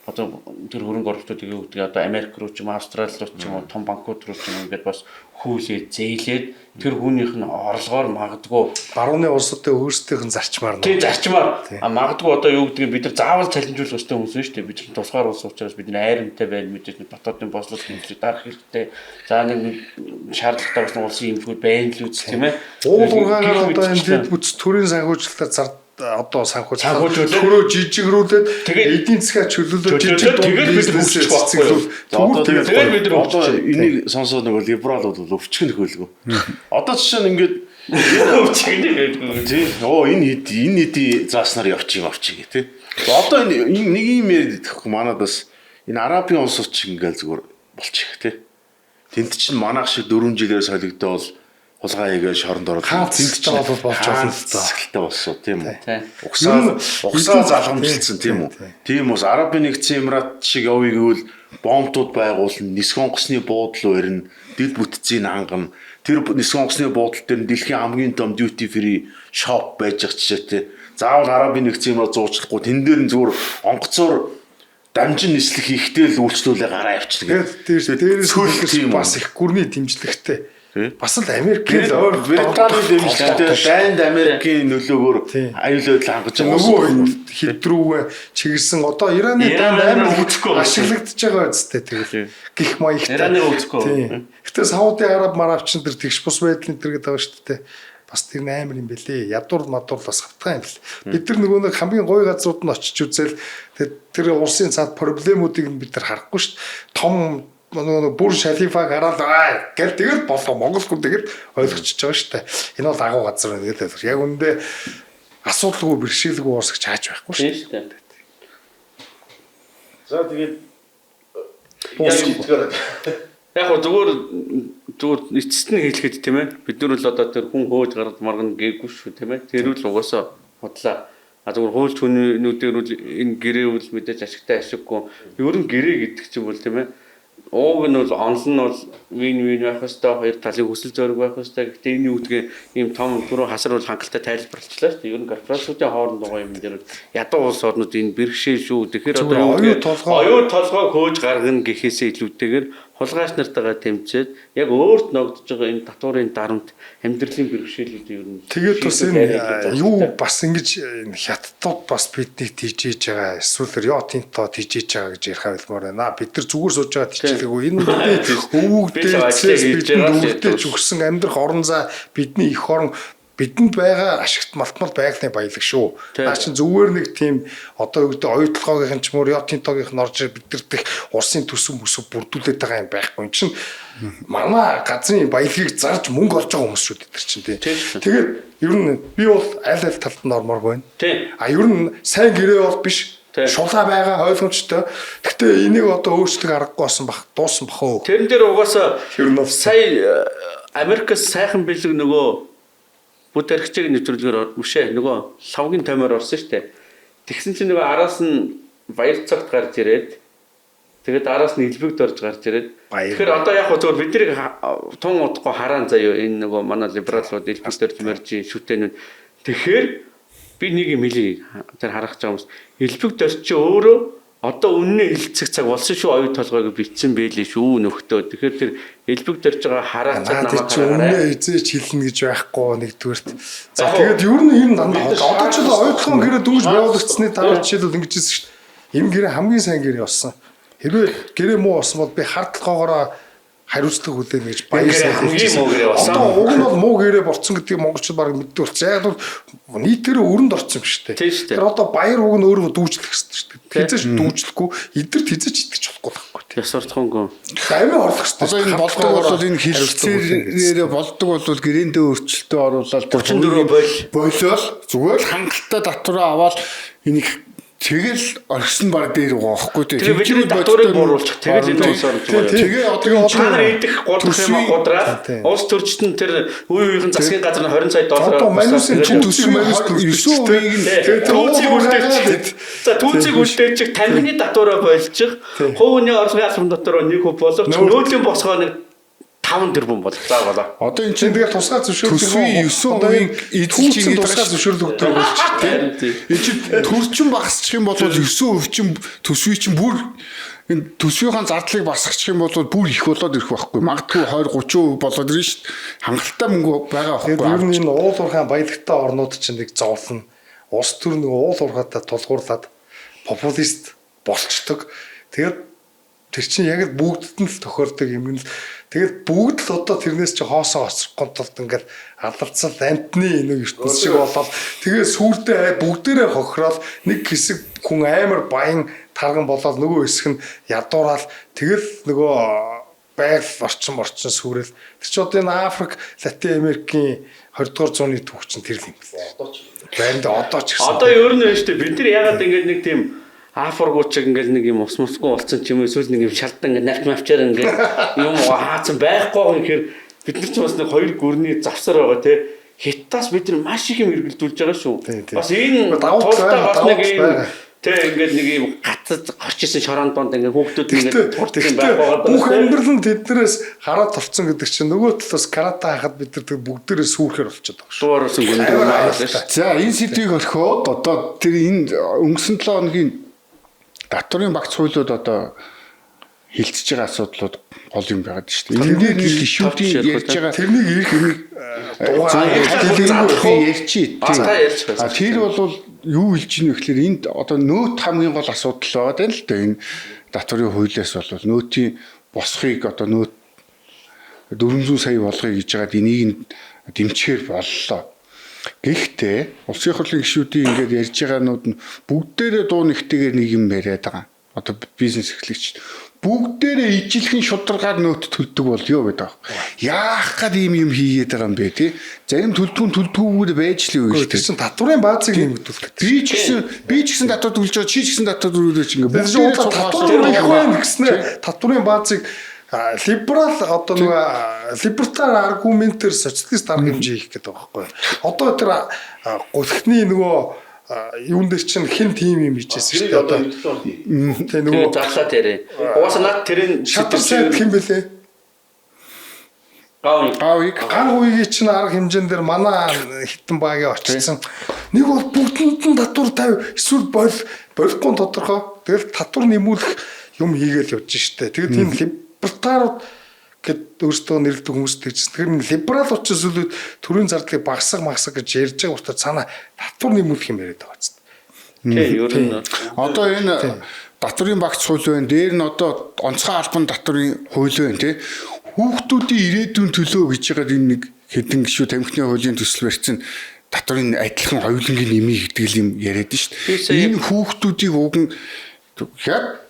одоо тэр хөрөнгө оруулалтуудыг юу гэдэг одоо Америк руу ч юм Австрали руу ч юм том банкуд руу ч юм ингээд бас хүүлээд зээлээд тэр хүнийх нь орлогоор магадгүй барууны улсуудын өөрсдийнх нь зарчмаар тийм зарчмаар магадгүй одоо юу гэдгийг бид нар заавал чаленжуулах хэрэгтэй хүмүүс шүү дээ. Бид нар тусгаар улс учраас бид нар айрамтай байна мэдээж нэг дотоодын бослол хэмжээ дарах хэрэгтэй. За нэг шаардлагатай болсон улсын эмнэлгүүд байна л үз тийм ээ. Уул ургаагаар одоо энэ дэд бүтц төрийн санхүүжилтээр одоо санхүүжүүлээд төрөө жижигрүүлээд эдийн засгаа чөлөөлөд жижиг дунд бизнесээ цэцгэлүүл. Тэгээд бид нар одоо энийг сонсоод нэг либералууд бол өвчгөн хөлгөө. Одоо жишээ нь ингээд өвчгөн гэдэг. Тий. Энэ хэдий зааснаар явчих гэх тий. Одоо энэ нэг юм яриад гэхгүй манад бас энэ арабын улсууд ч ингээл зүгээр болчих тий. Тэнд чинь манайх шиг 4 жилээр солигдоод хулгай хийгээд шоронд ороод тэнд ч бол болж байгаа л та болсон тийм үү. Угсаа залгамжилсан тийм үү. Тийм ус Арабын нэгдсэн Эмират шиг явъя гэвэл бомбтууд байгуулна, нисэх онгоцны буудлын өрн, дид бүтцийн хангана. Тэр нисэх онгоцны буудлын дээр дэлхийн хамгийн том duty free shop байж байгаа жишээтэй. Заавал Арабын нэгдсэн Эмират зуучлахгүй тэн дээр нь зүгээр онгоцоор дамжин нислэх ихтэй л үйлчлүүлээ гараа явчихдаг. Дээрээс бас их гүрний дэмжлэгтэй. Бас л Америкийн Британий дэмжлэгтэй дайнд Америкийн нөлөөгөөр аюулгүй хангаж байгаа. Нөгөө хэдрүүгээ чиглэсэн одоо Ираны дайнд амар ашиглагдаж байгаа үстэй тэгэл. Гэх маягтай. Ираны үзэхгүй. Гэтэ Сауди Араб маравчин тэр тэгш бус байдлын тэр гэдэг байгаа шүү дээ. Бас тэр амар юм бэлээ. Ядуур мадуур бас хавтгай юм бэл. Бид нар нөгөө нэг хамгийн гоё газрууд нь очиж үзэл тэр улсын цаад проблемуудыг бид нар харахгүй шүү дээ. Том бүр шалифаг хараад гэл тэгэл болоо Монгол хүн тэгэл ойлгочихж байгаа шүү дээ. Энэ бол агуу газар байна гэдэг. Яг үндэ асуудалгүй бэрхшээлгүй уус гэж хааж байхгүй шүү дээ. За тэгээд яг зүгээр эцэст нь хэлэхэд тийм ээ. Бид нар л одоо тэр хүн хөөж гараад маргана гээгүй шүү тийм ээ. Тэр үл угаасаа бодлаа. Зүгээр хуульч хүнүүдээр үл энэ гэрээ үл мэдээж ашигтай ашиггүй. Ер нь гэрээ гэдэг чинь бол тийм ээ. Ууг нь бол онол нь бол вин байх хэвээр хоёр талын хүсэл зориг байх хэвээр. Гэхдээ энэ юу гэдгийг ийм том түрүү хасар бол хангалттай тайлбарлалчлаа шүү дээ. Ер нь корпорациудын хооронд байгаа юм дээр ядуу улс орнууд энэ бэрхшээл шүү. Тэгэхээр одоо оюу толгой хөөж гаргана гэхээсээ илүүтэйгээр хулгайч нартайгаа тэмцээд яг өөрт ногдож байгаа энэ татварын дарамт амьдралын бэрхшээлүүд ер нь тэгээд бас энэ юу бас ингэж хятадууд бас биднийг тийжээж байгаа эсвэл Рио Тинто тийжээж байгаа гэж ярих байлмаар байна. Бид нар зүгээр сууж байгаа тийжлээгүй. Энэ өвөгдөөс бидэнд өгсөн амьдрах орон зай бидний их орон бидэнд байгаа ашигт малтмал байгалийн баялаг шүү. Наа чинь зүгээр нэг тийм одоо юу гэдэг оюутлогоогийн ч мөр Рио Тинтогийнх нь орж бидэрдэх Улсын төсөв mëсөв бүрдүүлээд байгаа юм байхгүй. Энэ чинь манай газрын баялагийг зарж мөнгө олж байгаа хүмүүс шүү бид нар чинь тийм. Тэгээд ер нь би бол аль талд нь ормооргүй байна. А ер нь сайн гэрээ бол биш. Шулаа байгаа ойлгомжтой. Гэхдээ энийг одоо өөрчлөх аргагүй болсон бах дуусан бах уу. Тэрэн дээр угаасаа сая Америкас сайхан бэлэг нөгөө бүт архичиг нэвтрүүлгээр мөшөө нөгөө лавгийн таймаар орсон шүү дээ. Тэгсэн чинь нөгөө араас нь баяр цагт гарч ирээд тэгээд араас нь элбэгд орж гарч ирээд тэгэхээр одоо яг хөө зөвхөн бидний тун удахгүй хараан заяа энэ нөгөө манай либералууд элбэгд орж мэрж шүтэнүүд тэгэхээр би нэг юм хэлий тэр харах гэж байгаа хүмүүс элбэгд орч чи өөрөө одоо үнэн хэлцэх цаг болсон шүү оюу толгойг бичсэн байлээ шүү нөхтөө. Тэгэхээр тэр элбэг дөрж байгаа хараацад намайг үнэн эзэж хэлнэ гэж байхгүй нэгдүгээрт. За тэгээд ер нь энэ дандаа одоо ч оюутлогын гэрээ дөнгөж байгуулагдсны дараа жишээлбэл ингэж хэлсэн шүү дээ. Энэ гэрээ хамгийн сайн гэрээ болсон. Хэрвээ гэрээ муу болсон бол би хардлагоогоор хариуцлага хүлээнэ гэж баярлалаа. Одоо уг нь бол муу гэрээ болцсон гэдгийг монголчууд баг мэддэг болсон. Яг бол нийтээрээ өрөнд орсон юм шүү дээ. Тэр одоо баяр уг нь өөрөө дүүжлэх хэрэгтэй шүү дээ. Хизээч дүүжлэхгүй эдгэр хизээч итгэж чадахгүй байхгүй. Ясвартхонгүй. Амин орлох хэрэгтэй. Одоо энэ болдог бол энэ хэлцээрээ болдог бол гэрээндээ өөрчлөлтөө оруулаад 34 болол зүгээр л хангалттай татвараа аваад энийг тэгэл орхисон баг дээр байгаа байхгүй тийм. Тэгээ бидний татварыг бууруулчих. Тэгэл энэ улс орж байгаа. Тэгээ одоо та нар идэх голдох юм гудраа. Улс төрчтөн тэр үе үеийн засгийн газар нь 20 сая доллар одоо манусын төсөв 9%-ийг түүцийг үлдээчих. За түүцийг үлдээчих тамхины татвараа болчих. Хувийн орлогын албан татвараа 1% боловч нөөцийн босгоо нэг 5 тэрбум бол заагалаа. Одоо энэ чинь тэгээ тусгай зөвшөөрлөг 9%-ийн эзэлжийн тусгай зөвшөөрлөг өгдөг болж тийм. Энэ чинь төрчин багасчих юм бол 9% чинь төсвийн чинь бүр энэ төсвийн зардлыг басгачих юм бол бүр их болоод ирэх байхгүй. Магадгүй 20-30% болоод ирнэ шүү дээ. Хангалттай мөнгө байгаа байхгүй. Тэгээд ер нь энэ уул уурхай баялагтай орнууд чинь нэг зовлон. Улс төр нэг уул уурхайтай тулгуурлаад популист болчдөг. Тэгээд тэр чинь яг л бүгдд нь л тохиордог юм. Тэгээд бүгд л одоо тэрнээс чи хоосоо оцрохгүй тулд ингээд алавцсан амтны нэг ертөнц шиг болоод тэгээд сүрдээ бүгдээрээ хохироод нэг хэсэг хүн амар баян тарган болоод нөгөө хэсэг нь ядуураад тэгэл нөгөө байгаль орчин сүрэл тэр чи одоо энэ Африк, Латин Америкийн 20 дугаар зууны түүх чинь тэр юм байна. Одоо ч гэсэн. Одоо ер нь байна шүү дээ. Бид нар ягаад ингээд нэг тийм Афргуучиг ингээл нэг юм ус мусгүй болсон ч юм уу эсвэл нэг юм шалдан ингээд навчаар ингээд юм хаацсан байхгүй гэхээр бид нар ч бас нэг хоёр гүрний завсар байгаа те хятадаас бид нар маш их юм эргэлдүүлж байгаа шүү. Бас энэ тултай бас нэг юм те ингээд нэг юм гацаж орчисэн шорон донд ингээд хүүхдүүд ингээд турцсан байхгүй. Бүх амьдрал нь тэднээс хараад товцсон гэдэг чинь нөгөө талаас карата хахад бид нар бүгдээрээ сүрхээр болчиход байгаа шүү. Дуурсан гүндэг байна шүү. За энэ сэдвийг орхиод одоо тэр энэ өнгөрсөн 7 хоногийн татварын багц хуулиуд одоо хилцэж байгаа асуудлууд гол юм байгаад шүү дээ. Энийг гişүүдийн ярьж байгаа тэрнийг ирэх ярьчи. Тэр бол юу хэлж ийн вэ гэхээр энд одоо нөөт хамгийн гол асуудал байгаа л да энэ татварын хуулиас бол нөөтийн босхийг одоо нөөт 400 сая болгоё гэж байгаад энийг дэмжихээр боллоо. Гэхдээ улсын их хурлын гишүүдийн ингээд ярьж байгаанууд нь бүгдээрээ дуу нэгтэйгээр нэг юм яриад байгаа. Одоо бизнес эрхлэгч бүгдээрээ ижилхэн шударгаар нөөт төлдөг бол юу гэдэг вэ? Яах гээд ийм юм хийгээд байгаа юм бэ тий? Зарим төлдгүүгээр байж л юу гэж тийм татварын баазыг нэмэгдүүлэх. Би ч гэсэн татвар төлж байгаа, чи ч гэсэн татвар төлөөч ингээд бүгдээрээ татвар их байна гэснээр татварын баазыг либерал одоо нөгөө либертар аргументээр социалист арга хэмжээ хийх гэдэг байгаа байхгүй. Одоо тэр гулхны нөгөө юун дээр чинь хэн тим юм хийжсэн шүү дээ. Одоо тийм нөгөө заглаа тэрэ. Угаасаа над тэрэн шатар сайд хэн бэлээ? Гавыг чинь арга хэмжээнд дээр манай хитэн багийн очсон. Нэг бол бүгдэнд нь татвар 50 эсвэл болохгүй тодорхой. Тэгэл татвар нэмүүлэх юм хийгээл явж штэ. Тэгээд тийм либертарууд гэд өөрсдөө нэрлэдэг хүмүүс тэгсэн. Тэгэхээр либерал учраас үлээд төрийн зардлыг багасгах гэж ярьж байгаа учраас цаана татвар нэмүүлэх юм яриад байгаа ч. Тийм ер нь Одоо энэ татврын багц хууль байна. Дээр нь одоо онцгой албан татврын хууль байна тий. Хүүхдүүдийн ирээдүйн төлөө гэж байгаа энэ нэг хэдэн гишүү тамхины хуулийн төсөл барьсан татврын адилхан хоёулангийн нэмий гэдэг юм яриад нь шүү дээ. Энэ хүүхдүүдийг уган яг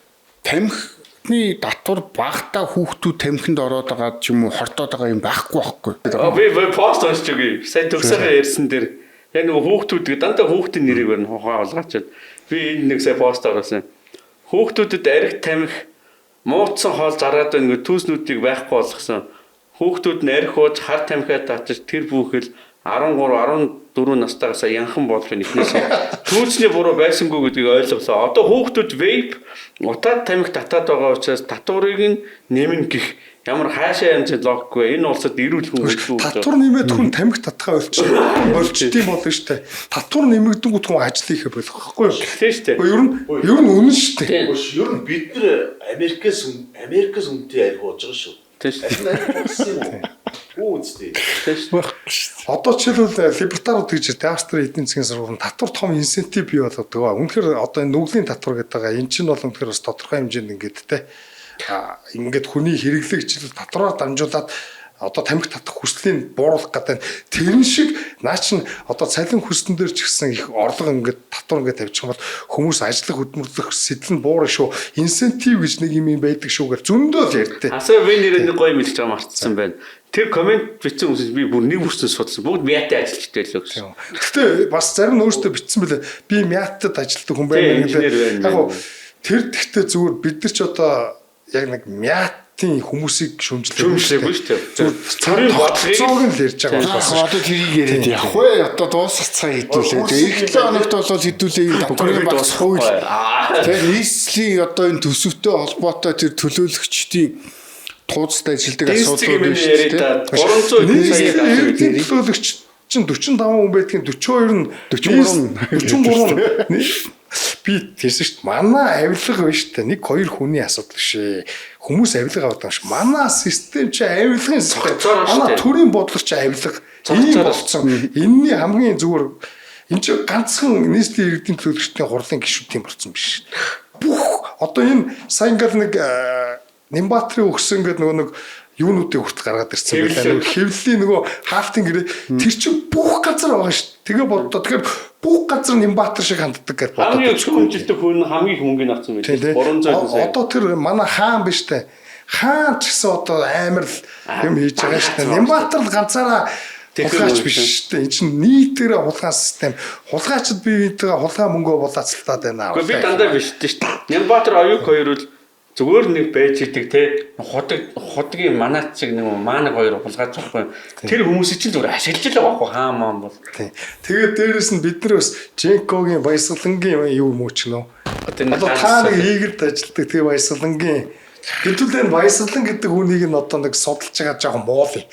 тамхины татвар багтаа хүүхдүүд тамхинд ороод байгаа ч юм уу хортоод байгаа юм байхгүй байхгүй. би пост уншиж өгье. Сайн төгсөөгөө ярьсан дээр яг нэг хүүхдүүд дандаа хүүхдийн нэрийг барь хухаа олгаачаад би энэ нэг сая пост оруулсан. Хүүхдүүдэд ариг тамхи муудсан хоол зараад байна гэж түүснүүдийг байхгүй болгосон. Хүүхдүүд нь арх ууж хар тамхиа татаж тэр бүхэл 13 14 настайгаас янхан болж байна ихнээсээ. Түүцний буруу байсангүй гэдгийг ойлгосон. Одоо хүүхдүүд вейп утаад тамхи татаад байгаа учраас татварыг нь нэмнэ гэх ямар хаашаа янзын логикгүй. Энэ улсад эрүүл хүн хэлбүү. Татвар нэмээд хүн тамхи татхаа болчдtiin болно шүү дээ. Татвар нэмэгдэнгүүт хүн ажил хийхэ болох байхгүй юу? Тийм шүү дээ. Ер нь үнэн шүү дээ. Ер нь бид нэр Америкээс үнэтэй арх ууж байгаа шүү. Тийм шүү. Үгүй. Одоо жишээлбэл либертарууд гэж байгаа Австрийн эдийн засгийн сургууль татвар том инсентив бий болгодог. Үнэхээр одоо энэ нүглийн татвар гэдэг байгаа. Энэ чинь бол үнэхээр бас тодорхой хэмжээнд ингээд те ингээд хүний хэрэглэгч татвараар дамжуулаад одоо тамхи татах хүслийн бууруулах гэдэг тэрэн шиг наа чин одоо цалин хүссэн дээр ч гэсэн их орлого ингээд татвар ингээд тавьчих юм бол хүмүүс ажиллах хөдөлмөрлөх сэтэл нь буурна шүү. Инсентив гэж нэг юм байдаг шүүгээр зөндөө л ярьдээ. Асаа би нэр нэг гоё мэлж байгаа мартсан байна. Тэр комент бичсэн хүмүүс би бүр нэг бүрсэн судалсан. Бүгд мятад ажиллажтэй л гэсэн. Гэхдээ бас зарим нь өөртөө бичсэн байлаа. Би мятад ажилладаг хүн байна гэдэг. Яг тэр тэгтээ зүгээр бид нар ч одоо яг нэг мятын хүмүүсийг шүмжлэхгүй шүү дээ. Зүгээр тогтцоог нь л ярьж байгаа бас. Одоо тэрийг яриад явах вэ? Одоо дуусгацгаа хэдүүлээ. Эх 7 хоногт бол хэдүүлээ энэ татврын багц хууль. Тэгээ нийслэлийн одоо энэ төсөвтэй холбоотой тэр төлөөлөгчдийн тууцтай ажилдаг асуудлууд шүү дээ. 300 сая төлөөлөгч чинь 45 хүн байдгийн 42 нь 43 би тэрсэн шүү дээ. Манай авилга байна шүү дээ. Нэг хоёр хүний асуудал шээ. Хүмүүс авилга авдаг ш. Манай систем чи авилгын систем. Манай төрийн бодлого чи авилга. Ийм болсон. Энэний хамгийн зүгээр энэ чи ганцхан нийслэлийн иргэдийн төлөөлөгчдийн хурлын гишүүдийн болсон биш. Бүх одоо энэ сайн гал нэг Нимбатрын өгсөн гэдэг нэг юунуудыг хүртэл гаргаад ирсэн байлаа. Нөгөө хэвлэлийн нөгөө хаалтын гэрээ тэр чинь бүх газар байгаа шүү. Тэгээ боддоо тэгэхээр бүх газар Нимбатар шиг ханддаг гэж боддог. Хамгийн хүнжилдэг хүн хамгийн их мөнгөний авсан байх. 300 сая. Одоо тэр манай хаан биш үү? Хаан ч гэсэн одоо амар л юм хийж байгаа шүү дээ. Нимбатар л ганцаараа хулгайч биш шүү дээ. Энэ чинь нийтээрээ хулгай систем. Хулгайчд биеийнхээ хулгай мөнгөө булаацалтаад байна. Гэхдээ би дандаа биш шүү дээ. Нимбатар оюуг хоёр бол зүгээр нэг байж идэг те худгийн манаач шиг нэг маанаг хоёр хулгайч байхгүй. Тэр хүмүүсийг чинь зүгээр ашиглаж л байгаа байхгүй хаан маан бол. Тэгээд дээрэс нь бид нар бас Женкогийн баясгалангийн юу юм уу ч нөө. Одоо та нэг хийгэрд ажилладаг тэгээ баясгалангийн хэдүүлэн баясгалан гэдэг хүнийг нь одоо нэг судалж байгаа жоохон муул юм.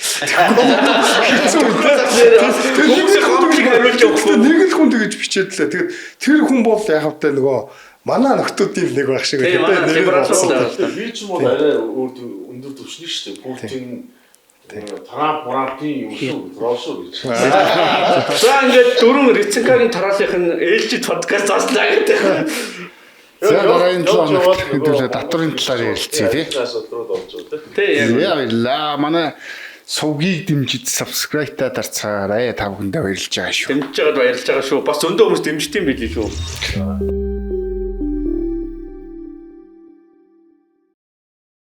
Нэг л хүн тэгэж бичээд лээ. Тэгээд тэр хүн бол яг хэвтэ нөгөө манай нөхдүүдийн нэг байх шиг байна. Би ч юм бол арай өндөр төвшний шүү дээ. Путин Трампын юм шүү. Росо гэж. За ингээд дөрөв Риценкагийн тараалынх нь ээлжид подкаст заслаа гэдэг. За дараагийн 7 хоногт хэдүүлээ татврын талаар ярилцъя тий. Яа манай сувгийг дэмжиж subscribe-та дарцгаарай. Та бүхэндээ баярлж байгаа шүү. Дэмжиж байгаад баярлж байгаа шүү. Бас өндөө хүмүүс дэмждэг юм билий шүү.